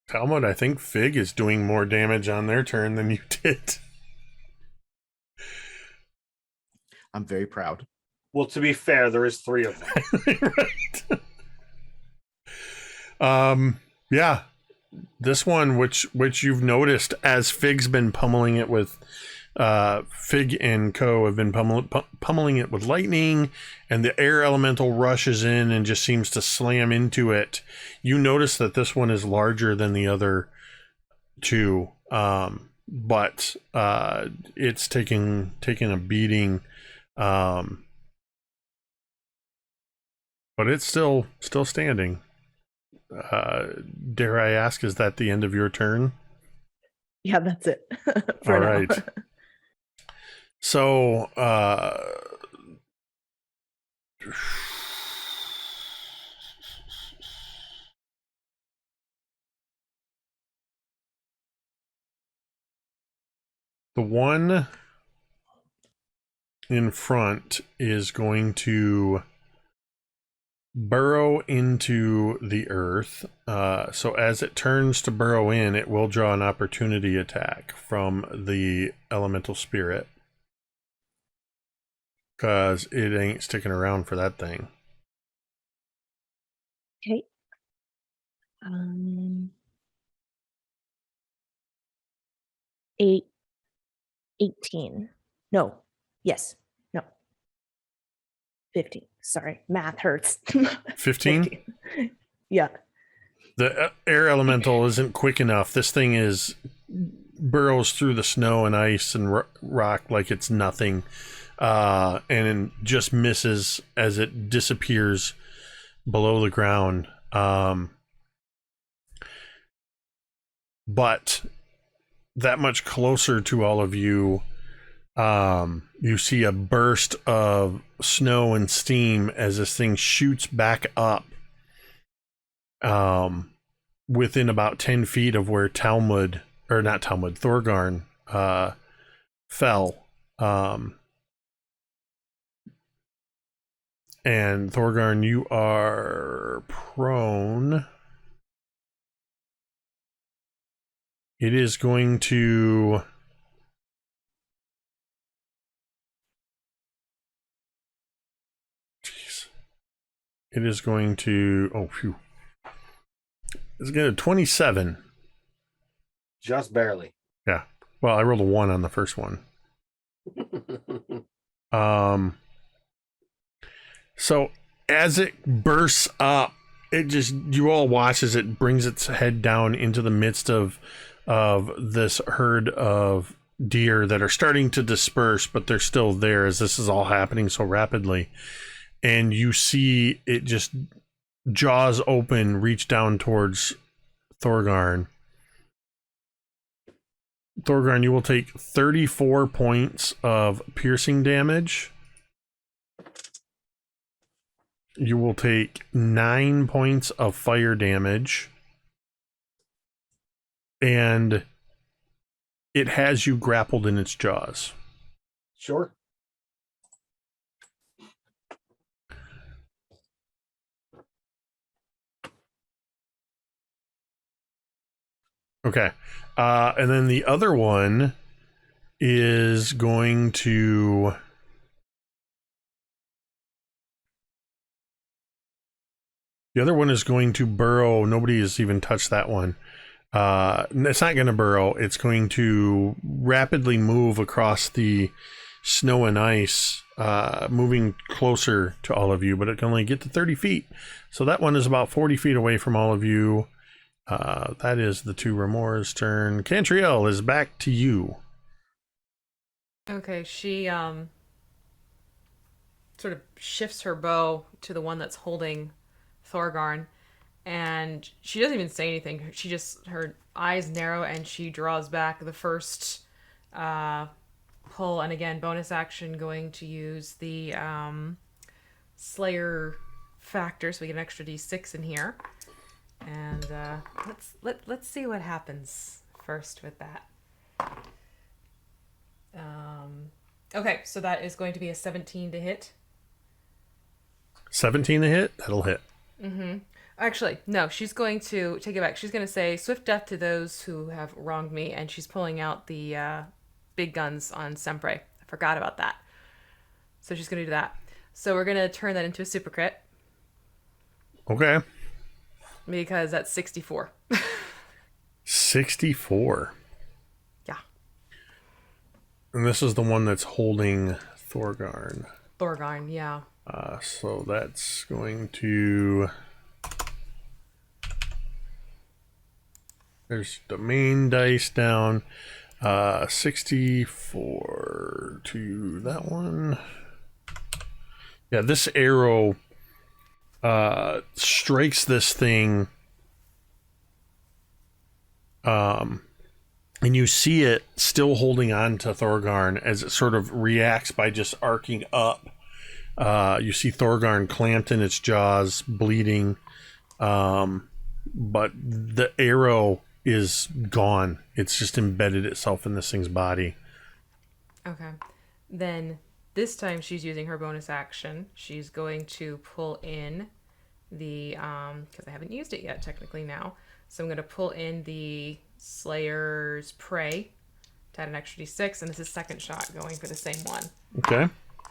Talmud, I think Fig is doing more damage on their turn than you did. I'm very proud. Well, to be fair, there is 3 of them. Right. Yeah. This one, which you've noticed as Fig's been pummeling it with, Fig and Co. have been pummeling it with lightning, and the air elemental rushes in and just seems to slam into it. You notice that this one is larger than the other 2, but it's taking a beating, but it's still standing. Dare I ask, is that the end of your turn? Yeah, that's it. All right. So, the one in front is going to burrow into the earth. So as it turns to burrow in, it will draw an opportunity attack from the elemental spirit, because it ain't sticking around for that thing. Okay. 18. No. Yes. No. 15. Sorry. Math hurts. 15? Yeah. The air elemental isn't quick enough. This thing burrows through the snow and ice and rock like it's nothing, and just misses as it disappears below the ground. But that much closer to all of you, you see a burst of snow and steam as this thing shoots back up, within about 10 feet of where Thorgarn fell. And Thorgarn, you are prone. It is going to... Jeez. It is going to... Oh, phew. It's going to 27. Just barely. Yeah. Well, I rolled a 1 on the first one. So as it bursts up, you all watch as it brings its head down into the midst of this herd of deer that are starting to disperse, but they're still there as this is all happening so rapidly. And you see it just jaws open, reach down towards Thorgarn. Thorgarn, you will take 34 points of piercing damage. You will take 9 points of fire damage. And it has you grappled in its jaws. Sure. Okay. And then the other one is going to... The other one is going to burrow. Nobody has even touched that one. It's not going to burrow. It's going to rapidly move across the snow and ice, moving closer to all of you, but it can only get to 30 feet. So that one is about 40 feet away from all of you. That is the 2 Remor's turn. Cantriel is back to you. Okay, she sort of shifts her bow to the one that's holding Thorgarn, and she doesn't even say anything. Her eyes narrow and she draws back the first pull, and again, bonus action, going to use the Slayer factor, so we get an extra d6 in here. And let's see what happens first with that. Okay, so that is going to be a 17 to hit. 17 to hit? That'll hit. Mm-hmm. Actually, no, she's going to take it back. She's going to say, "Swift death to those who have wronged me," and she's pulling out the big guns on Sempre. I forgot about that. So she's going to do that. So we're going to turn that into a super crit. Okay. Because that's 64. 64. Yeah. And this is the one that's holding Thorgarn. Thorgarn, yeah. So that's going to... There's the main dice down. 64 to that one. Yeah, this arrow strikes this thing. And you see it still holding on to Thorgarn as it sort of reacts by just arcing up. You see Thorgarn clamped in its jaws, bleeding. But the arrow is gone. It's just embedded itself in this thing's body. Okay. Then this time she's using her bonus action. She's going to pull in the, because I haven't used it yet technically now. So I'm going to pull in the Slayer's Prey to add an extra d6, and this is second shot going for the same one. Okay.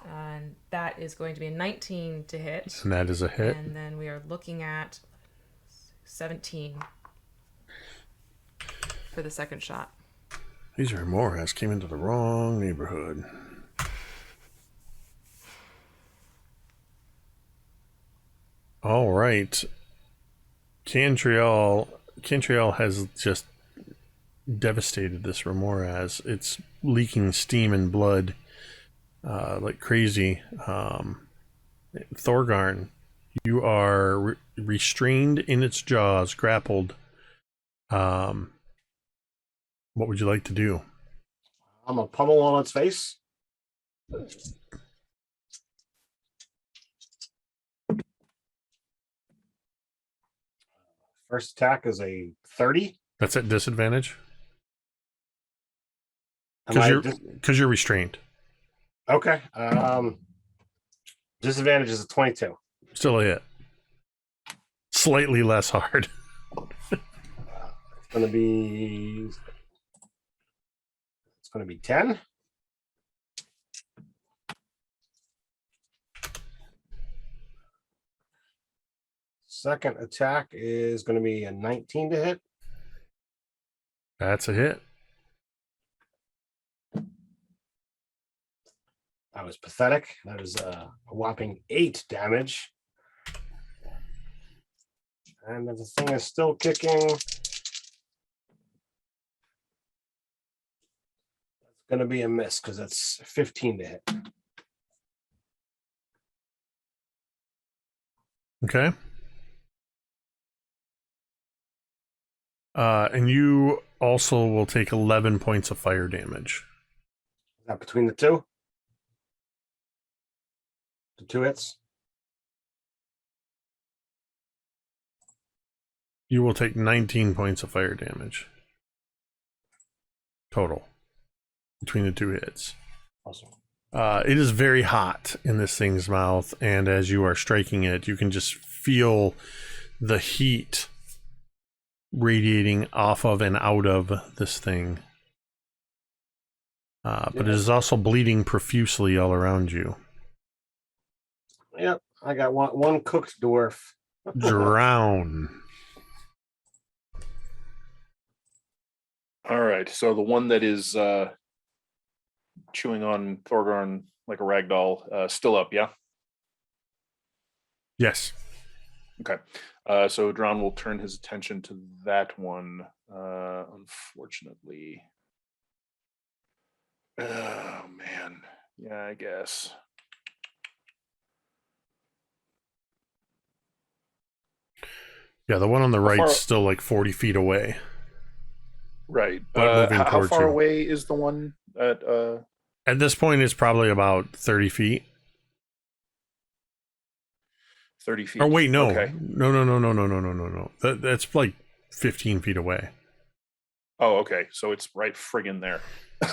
And that is going to be a 19 to hit. And that is a hit. And then we are looking at 17 for the second shot. These remoras came into the wrong neighborhood. All right. Cantriel has just devastated this remora. It's leaking steam and blood like crazy. Thorgarn, you are restrained in its jaws, grappled. What would you like to do? I'm a pummel on its face. First attack is a 30. That's at disadvantage? Because you're restrained. Okay. Disadvantage is a 22. Still a hit. Slightly less hard. It's going to be 10. Second attack is going to be a 19 to hit. That's a hit. That was pathetic. That is a whopping 8 damage. And the thing is still kicking. That's going to be a miss because that's 15 to hit. Okay. And you also will take 11 points of fire damage. Is that between the two? The two hits? You will take 19 points of fire damage. Total. Between the two hits. Awesome. It is very hot in this thing's mouth, and as you are striking it, you can just feel the heat radiating off of and out of this thing. But it is also bleeding profusely all around you. Yep, I got one cooked dwarf. Drown. All right, so the one that is chewing on Thorgarn like a rag doll, still up, yeah? Yes. Okay. So Drown will turn his attention to that one, unfortunately. Oh, man. Yeah, I guess. Yeah, the one on the right's still like 40 feet away. Right. But moving How towards far you. away is the one at... At this point, it's probably about 30 feet. 30 feet. Oh wait, no. Okay. No. That's like 15 feet away. That's like 15 feet away. Oh, okay. So it's right friggin' there.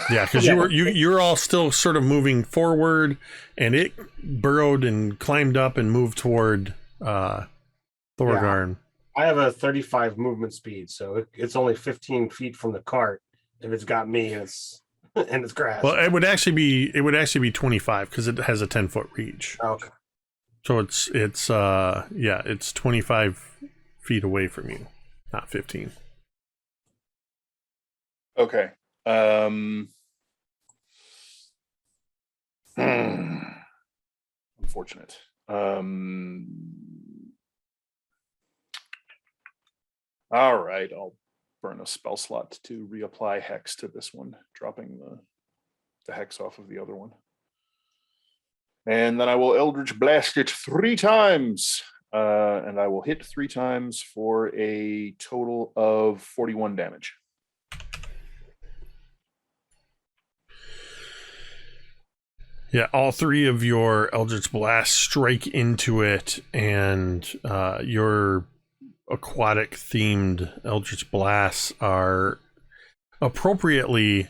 Yeah, because you're all still sort of moving forward, and it burrowed and climbed up and moved toward Thorgarn. I have a 35 movement speed, so it's only 15 feet from the cart. If it's got me, and it's grass. Well, it would actually be 25 because it has a 10-foot reach. Okay. So it's 25 feet away from you, not 15. Okay. Unfortunate. All right, I'll burn a spell slot to reapply hex to this one, dropping the hex off of the other one. And then I will Eldritch Blast it 3 times. And I will hit 3 times for a total of 41 damage. Yeah, all 3 of your Eldritch Blasts strike into it, and your aquatic themed Eldritch Blasts are appropriately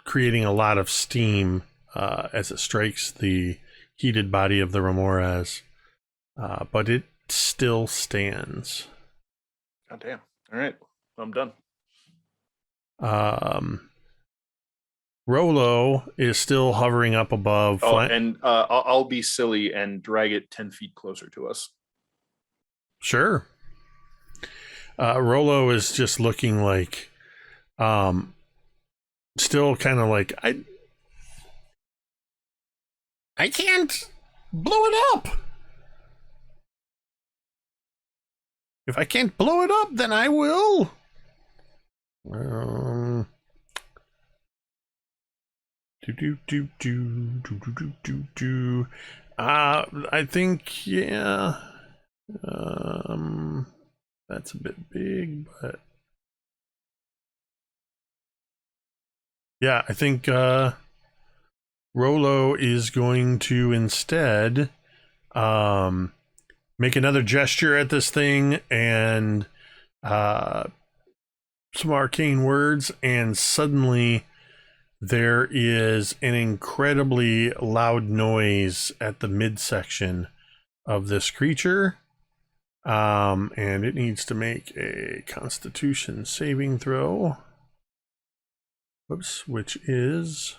creating a lot of steam as it strikes the heated body of the Remorhaz, but it still stands. God damn. All right, I'm done. Rolo is still hovering up above. Oh, and I'll be silly and drag it 10 feet closer to us. Sure. Rolo is just looking like, still kind of like, I can't blow it up. If I can't blow it up, then I will. I think, yeah. That's a bit big, but yeah, I think Rolo is going to instead make another gesture at this thing and some arcane words, and suddenly there is an incredibly loud noise at the midsection of this creature. And it needs to make a Constitution saving throw. Whoops, which is...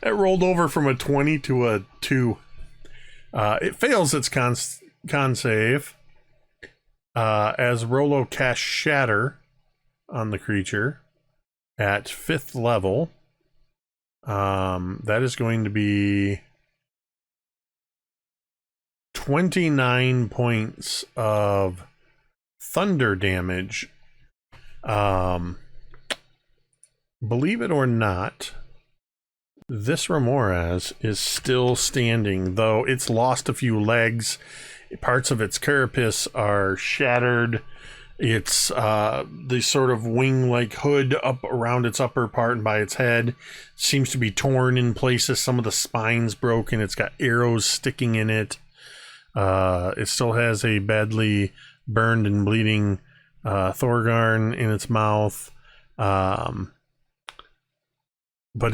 that rolled over from a 20 to a 2. It fails its con save. As Rolo casts Shatter on the creature at 5th level. That is going to be 29 points of thunder damage. Believe it or not, this Remorhaz is still standing, though it's lost a few legs. Parts of its carapace are shattered. It's the sort of wing-like hood up around its upper part and by its head seems to be torn in places. Some of the spine's broken. It's got arrows sticking in it. It still has a badly burned and bleeding Thorgarn in its mouth. But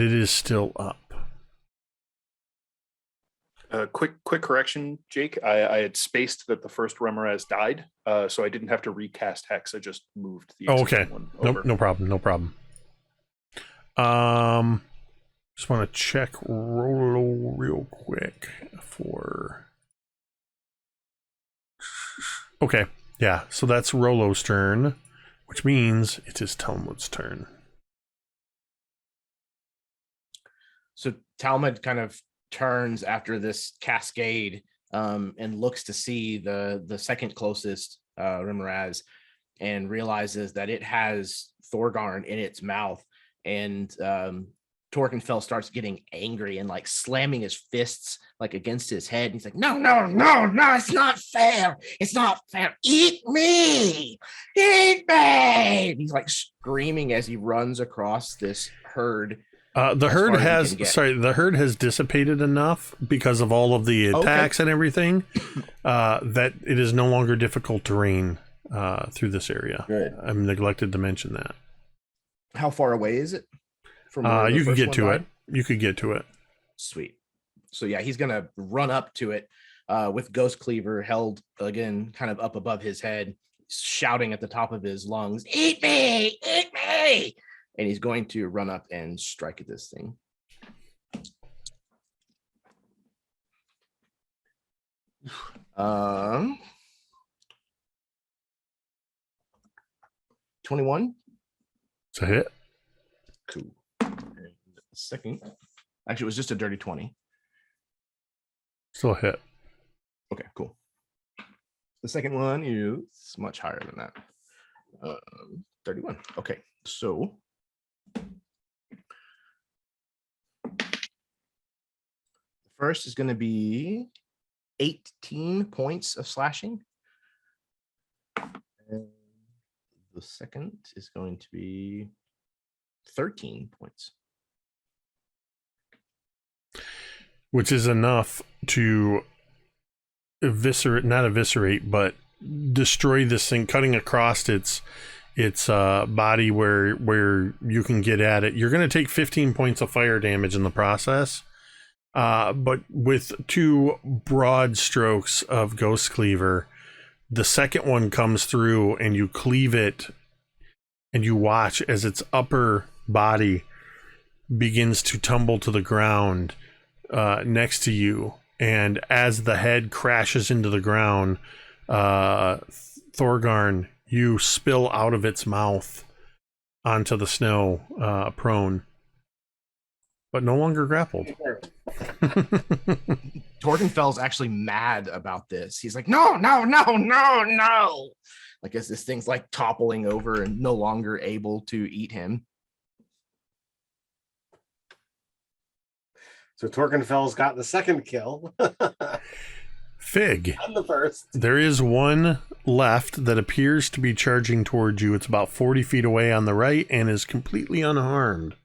it is still up. Quick correction, Jake. I had spaced that the first Remorhaz died, so I didn't have to recast Hex. I just moved the okay. one over. No problem. Just want to check Rolo real quick for... Okay, yeah, so that's Rolo's turn, which means it is Talmud's turn. So Talmud kind of turns after this cascade and looks to see the second closest Remorhaz and realizes that it has Thorgarn in its mouth, and Torkenfell starts getting angry and like slamming his fists like against his head. He's like, no, it's not fair. It's not fair. Eat me. And he's like screaming as he runs across this herd The as herd far as you has can get. the herd has dissipated enough because of all of the attacks and everything that it is no longer difficult terrain through this area. Good. I'm neglected to mention that. How far away is it from where the You could first get one to died? it. You could get to it. Sweet. So yeah, he's gonna run up to it with Ghost Cleaver held again, kind of up above his head, shouting at the top of his lungs, "Eat me! Eat me!" And he's going to run up and strike at this thing. Um, 21. It's a hit. Cool. And the second, actually, it was just a dirty 20. Still a hit. Okay, cool. The second one is much higher than that. 31. Okay, so the first is going to be 18 points of slashing. And the second is going to be 13 points. Which is enough to not eviscerate, but destroy this thing, cutting across its body where you can get at it. You're going to take 15 points of fire damage in the process. But with 2 broad strokes of Ghost Cleaver, the second one comes through and you cleave it, and you watch as its upper body begins to tumble to the ground next to you. And as the head crashes into the ground, Thorgarn, you spill out of its mouth onto the snow, prone, but no longer grappled. Torkenfell's actually mad about this. He's like, no. Like as this thing's like toppling over and no longer able to eat him. So Torkenfell's got the second kill. Fig. And the first. There is one left that appears to be charging towards you. It's about 40 feet away on the right and is completely unharmed.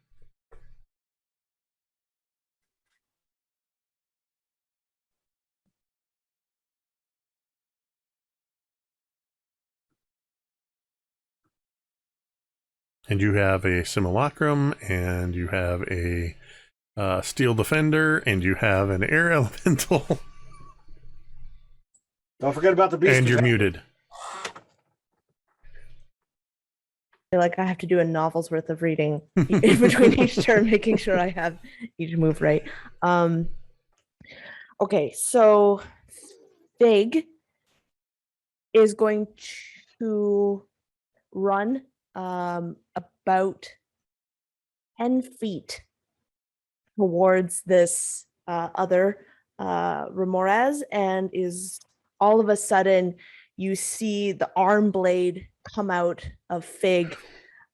And you have a Simulacrum, and you have a Steel Defender, and you have an Air Elemental. Don't forget about the beast. And you're muted. I feel like I have to do a novel's worth of reading in between each turn, making sure I have each move right. Okay, so Fig is going to run about 10 feet towards this other Remorez, and is all of a sudden you see the arm blade come out of Fig,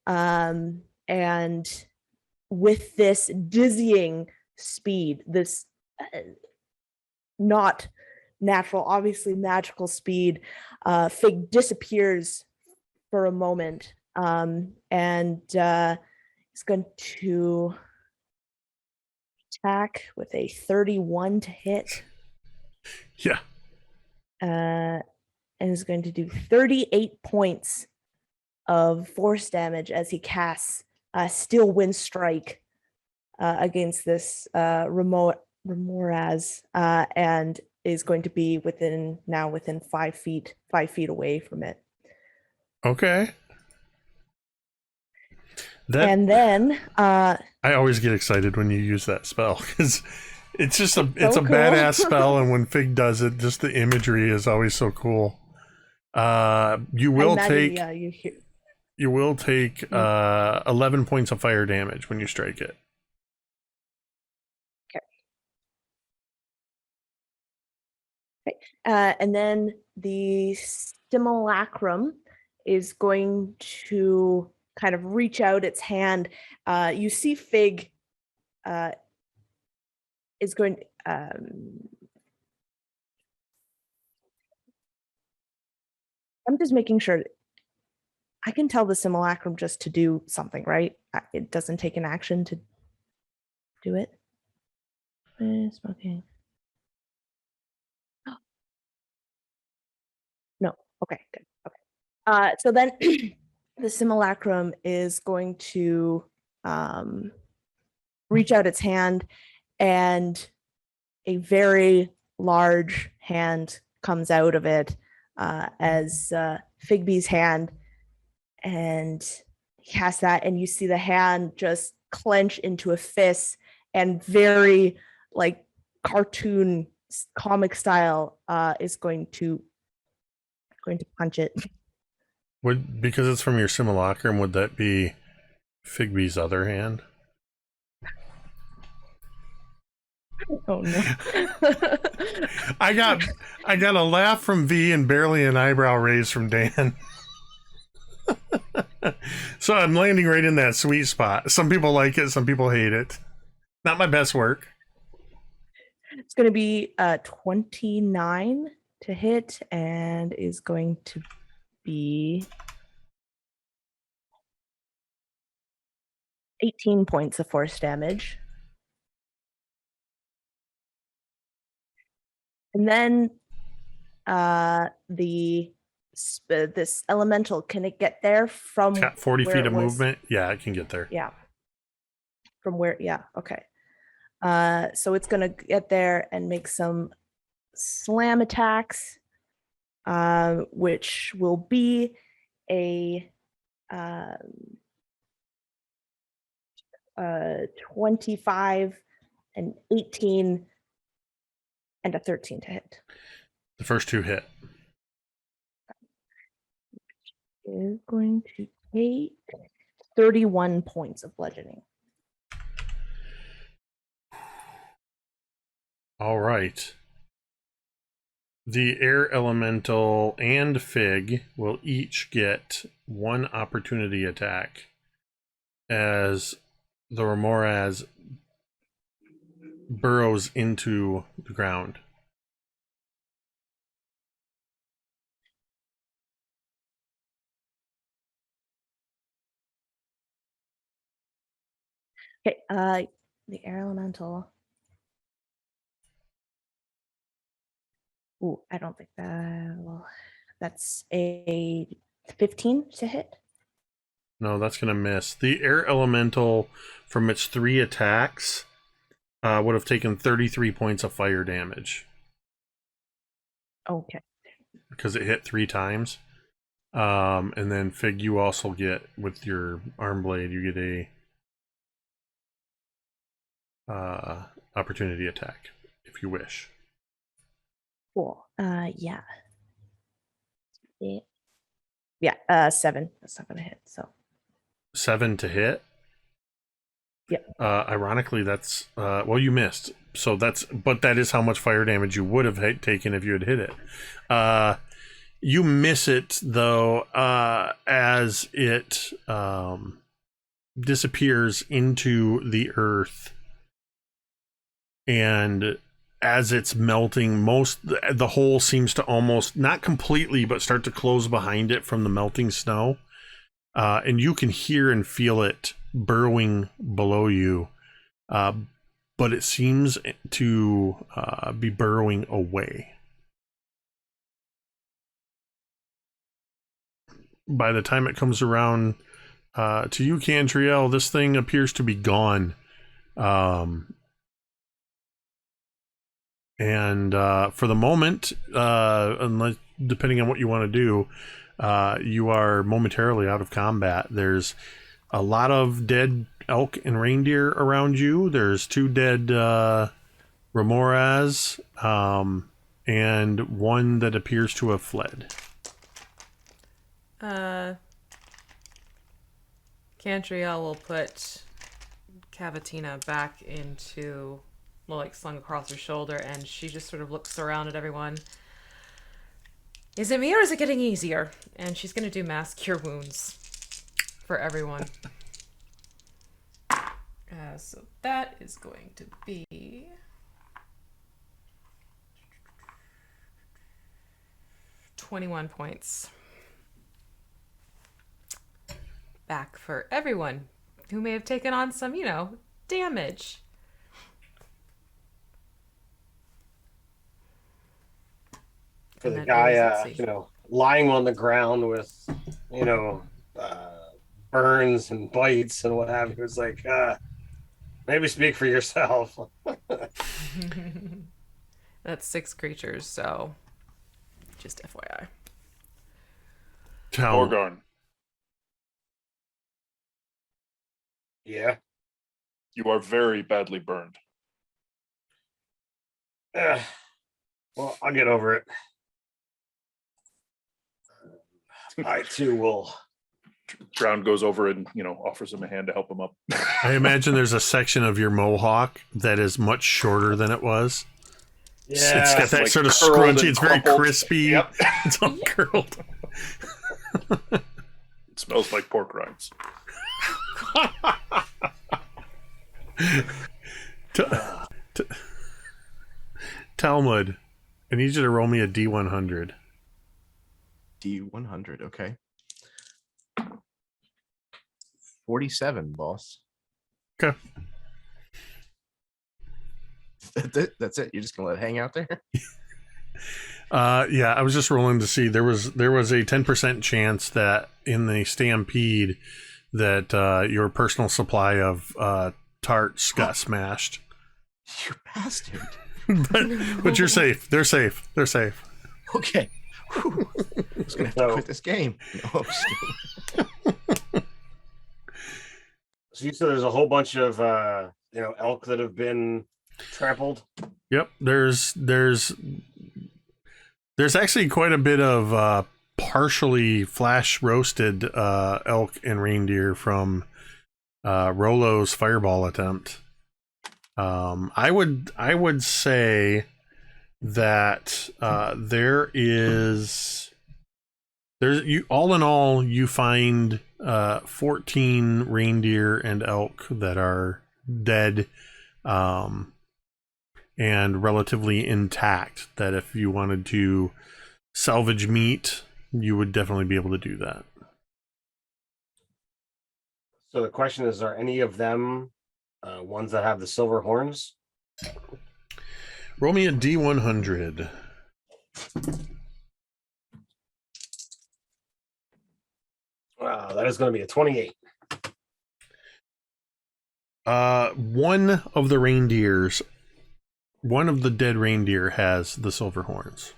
and with this dizzying speed, this not natural, obviously magical speed, Fig disappears for a moment, and he's going to attack with a 31 to hit. Yeah. And is going to do 38 points of force damage as he casts Steel Wind Strike against this Remoraz, and is going to be within 5 feet away from it. Okay. And then I always get excited when you use that spell because it's a cool. badass spell, and when Fig does it, just the imagery is always so cool. You will take 11 points of fire damage when you strike it. Okay. And then the Simulacrum is going to kind of reach out its hand. You see Fig is going I'm just making sure I can tell the Simulacrum just to do something, right? It doesn't take an action to do it. Smoking. No. Okay, good. Okay. So then the simulacrum is going to reach out its hand, and a very large hand comes out of it as Figby's hand, and cast that, and you see the hand just clench into a fist and very like cartoon comic style is going to punch it. Because it's from your simulacrum, would that be Figby's other hand? Oh no. I got a laugh from V and barely an eyebrow raise from Dan. So I'm landing right in that sweet spot. Some people like it, some people hate it. Not my best work. It's going to be 29 to hit, and is going to be 18 points of force damage. And then this elemental, can it get there from It's got 40 where feet it of was? movement. Yeah, it can get there. Yeah. From where? Yeah. Okay. So it's going to get there and make some slam attacks, which will be a 25, an 18, and a 13 to hit. The first two hit. Is going to take 31 points of bludgeoning. All right. The air elemental and Fig will each get one opportunity attack as the Remoraz burrows into the ground. Okay, the air elemental. Ooh, I don't think that's a 15 to hit. No, that's going to miss. The air elemental, from its 3 attacks, would have taken 33 points of fire damage. Okay. Because it hit 3 times. And then Fig, you also get, with your arm blade, you get a opportunity attack, if you wish. Cool. Yeah. Yeah, 7. That's not gonna hit. So 7 to hit. Yep. Ironically, that's well, you missed. So but that is how much fire damage you would have taken if you had hit it. You miss it though, as it disappears into the earth, and as it's melting, the hole seems to almost, not completely, but start to close behind it from the melting snow. And you can hear and feel it burrowing below you. But it seems to be burrowing away. By the time it comes around to you, Cantriel, this thing appears to be gone. And for the moment, unless, depending on what you want to do, you are momentarily out of combat. There's a lot of dead elk and reindeer around you. There's 2 dead Remoraz, and one that appears to have fled. Cantriel will put Cavatina back into, well, like slung across her shoulder, and she just sort of looks around at everyone. Is it me or is it getting easier? And she's going to do mass cure wounds for everyone. So that is going to be 21 points back for everyone who may have taken on some, damage. for And the that guy, is, let's see. lying on the ground with, burns and bites and what have you. It's like, maybe speak for yourself. That's 6 creatures, so just FYI. Thorgarn, Yeah. you are very badly burned. Well, I'll get over it. I too will. Drown goes over and offers him a hand to help him up. I imagine there's a section of your mohawk that is much shorter than it was. Yeah, It's got that like sort of curled scrunchy. and It's very crumpled. crispy. Yep. It's all curled. It smells like pork rinds. Talmud, I need you to roll me a D100. D100. Okay. 47, boss. Okay. That's it. You're just gonna let it hang out there? Yeah, I was just rolling to see there was a 10% chance that in the stampede that your personal supply of tarts got smashed. You bastard. but you're safe. They're safe. They're safe. Okay. Whew. I was gonna have to quit this game. No, I'm just kidding. So you said there's a whole bunch of elk that have been trampled. Yep. There's actually quite a bit of partially flash roasted elk and reindeer from Rollo's fireball attempt. I would say that there's you all in all you find 14 reindeer and elk that are dead and relatively intact, that if you wanted to salvage meat you would definitely be able to do that. So the question is, are any of them ones that have the silver horns? Roll me a D100. Wow, that is going to be a 28. One of the dead reindeer has the silver horns.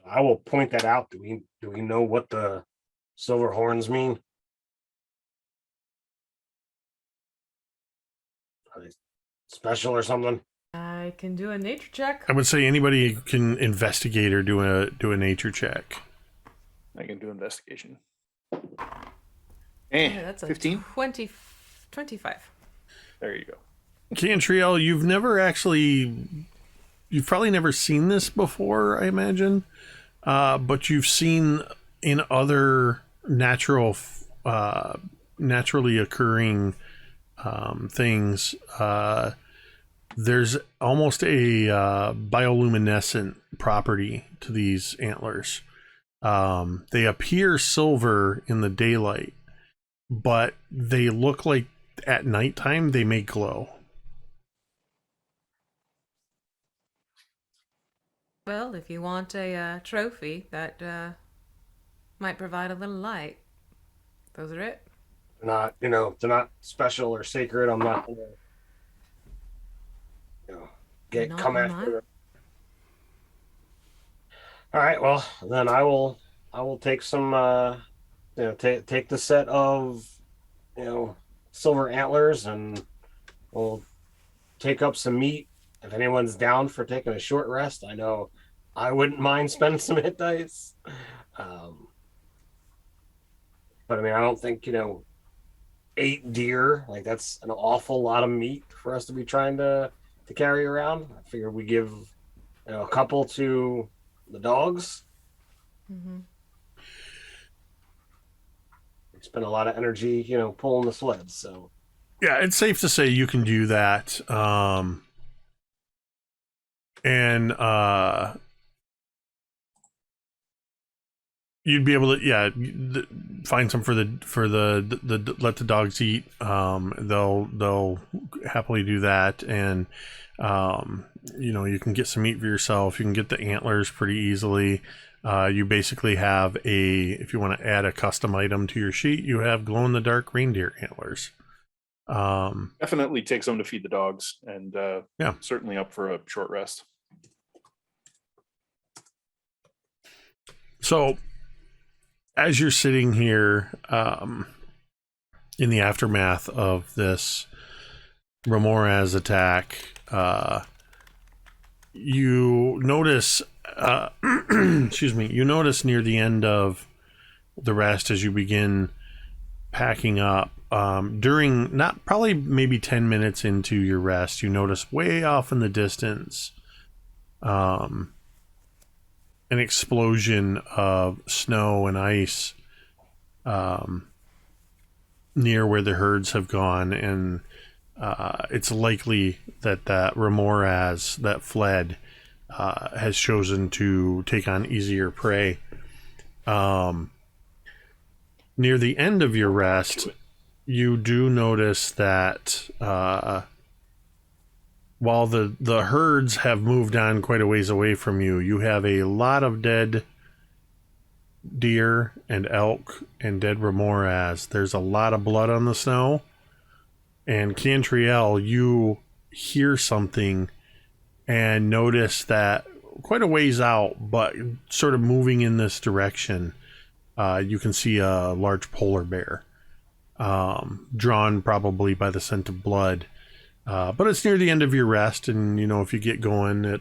I will point that out. Do we know what the silver horns mean? Are they special or something? I can do a nature check. I would say anybody can investigate or do a nature check. I can do investigation. Yeah, that's a 15? 25. There you go. Cantriel, you've probably never seen this before, I imagine, but you've seen in other naturally occurring things. There's almost a bioluminescent property to these antlers. They appear silver in the daylight, but they look like at nighttime they may glow. Well, if you want a trophy, that might provide a little light. Those are it. They're not special or sacred. I'm not gonna, Not come in after mine. them. All right, well then I will take some take the set of silver antlers, and we'll take up some meat. If anyone's down for taking a short rest, I know I wouldn't mind spending some hit dice. But I mean, I don't think 8 deer, like that's an awful lot of meat for us to be trying to carry around. I figure we give a couple to the dogs. Mm-hmm. We spend a lot of energy pulling the sleds, so Yeah, it's safe to say you can do that. And you'd be able to find some for the let the dogs eat. They'll happily do that, and you can get some meat for yourself. You can get the antlers pretty easily. You basically have if you want to add a custom item to your sheet, you have glow-in-the-dark reindeer antlers. Definitely take some to feed the dogs, and certainly up for a short rest. So as you're sitting here in the aftermath of this Remoraz attack, you notice you notice near the end of the rest, as you begin packing up, during maybe 10 minutes into your rest, you notice way off in the distance an explosion of snow and ice near where the herds have gone, and it's likely that Remoraz that fled has chosen to take on easier prey. Near the end of your rest, you do notice that while the herds have moved on quite a ways away from you, you have a lot of dead deer and elk and dead Remoraz. There's a lot of blood on the snow. And Cantriel, you hear something and notice that quite a ways out, but sort of moving in this direction, you can see a large polar bear, drawn probably by the scent of blood. But it's near the end of your rest, and if you get going, it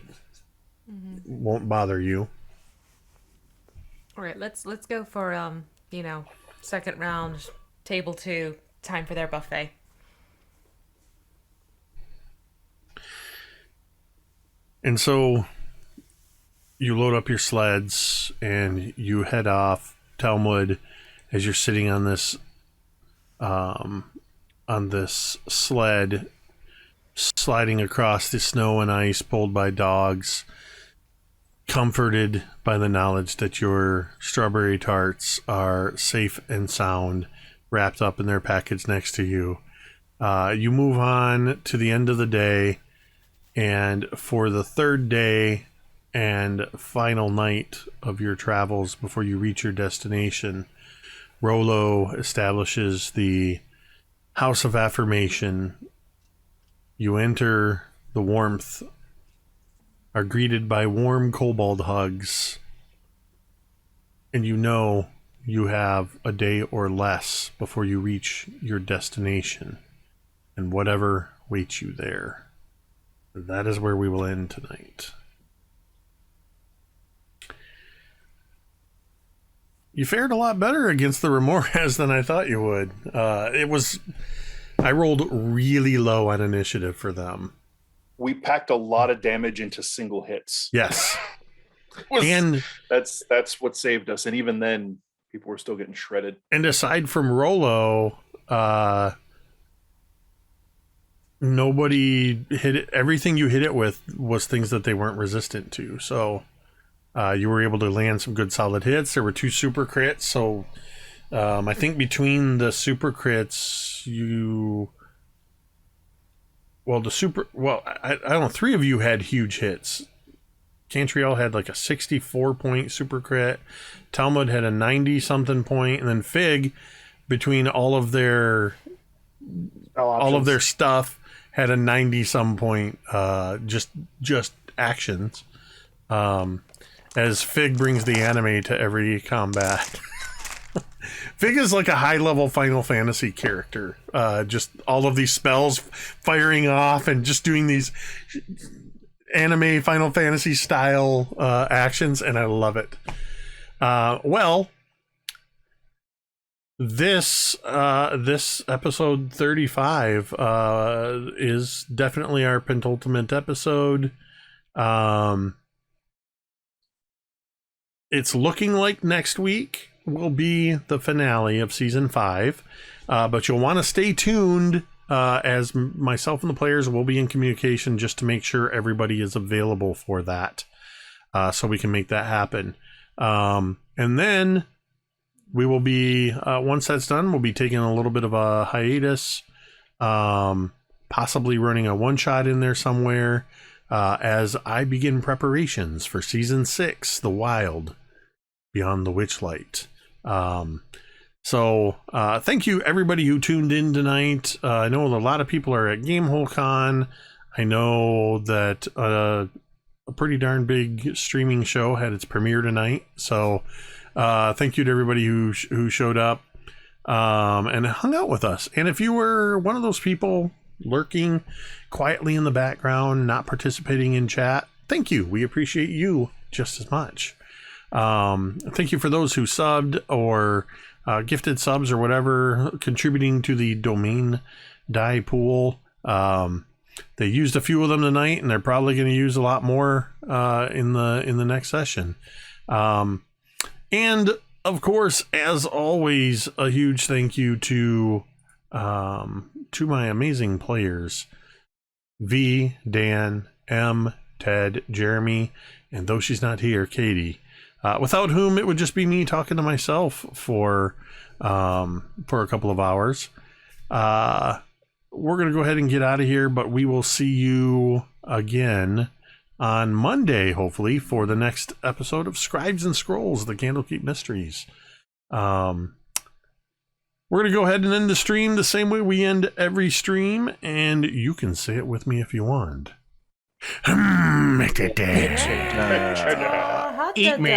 won't bother you. All right, let's go for second round, table 2, time for their buffet. And so you load up your sleds and you head off. Talmud, as you're sitting on this sled, sliding across the snow and ice pulled by dogs, comforted by the knowledge that your strawberry tarts are safe and sound, wrapped up in their package next to you. You move on to the end of the day, and for the third day and final night of your travels before you reach your destination, Rollo establishes the House of Affirmation. You enter the warmth, are greeted by warm kobold hugs, and you have a day or less before you reach your destination and whatever waits you there. That is where we will end tonight. You fared a lot better against the Remoraz than I thought you would. I rolled really low on initiative for them. We packed a lot of damage into single hits. Yes. And that's what saved us. And even then, people were still getting shredded. And aside from Rollo, nobody hit it. Everything you hit it with was things that they weren't resistant to. So you were able to land some good solid hits. There were 2 super crits. So I think between the super crits, I don't know, 3 of you had huge hits. Cantriel had like a 64-point super crit. Talmud had a 90-something point, and then Fig, between all of their stuff, had a 90-some point. Just actions. As Fig brings the anime to every combat. Fig is like a high-level Final Fantasy character. Just all of these spells firing off and just doing these anime Final Fantasy style actions, and I love it. This episode 35 is definitely our penultimate episode. It's looking like next week will be the finale of season 5, but you'll want to stay tuned as myself and the players will be in communication just to make sure everybody is available for that, so we can make that happen. And then we will be, once that's done, we'll be taking a little bit of a hiatus, possibly running a one-shot in there somewhere. as I begin preparations for season 6, The Wild, Beyond the Witchlight. So thank you everybody who tuned in tonight. I know a lot of people are at Gamehole Con. I know that a pretty darn big streaming show had its premiere tonight. So thank you to everybody who showed up and hung out with us. And if you were one of those people lurking quietly in the background, not participating in chat, thank you. We appreciate you just as much. Thank you for those who subbed or gifted subs or whatever, contributing to the domain die pool. They used a few of them tonight, and they're probably going to use a lot more in the next session. And of course, as always, a huge thank you to my amazing players: V, Dan, M, Ted, Jeremy, and though she's not here, Katie. Without whom it would just be me talking to myself for a couple of hours. We're going to go ahead and get out of here, but we will see you again on Monday, hopefully, for the next episode of Scribes and Scrolls, the Candlekeep Mysteries. We're going to go ahead and end the stream the same way we end every stream, and you can say it with me if you want. Eat me. Eat me.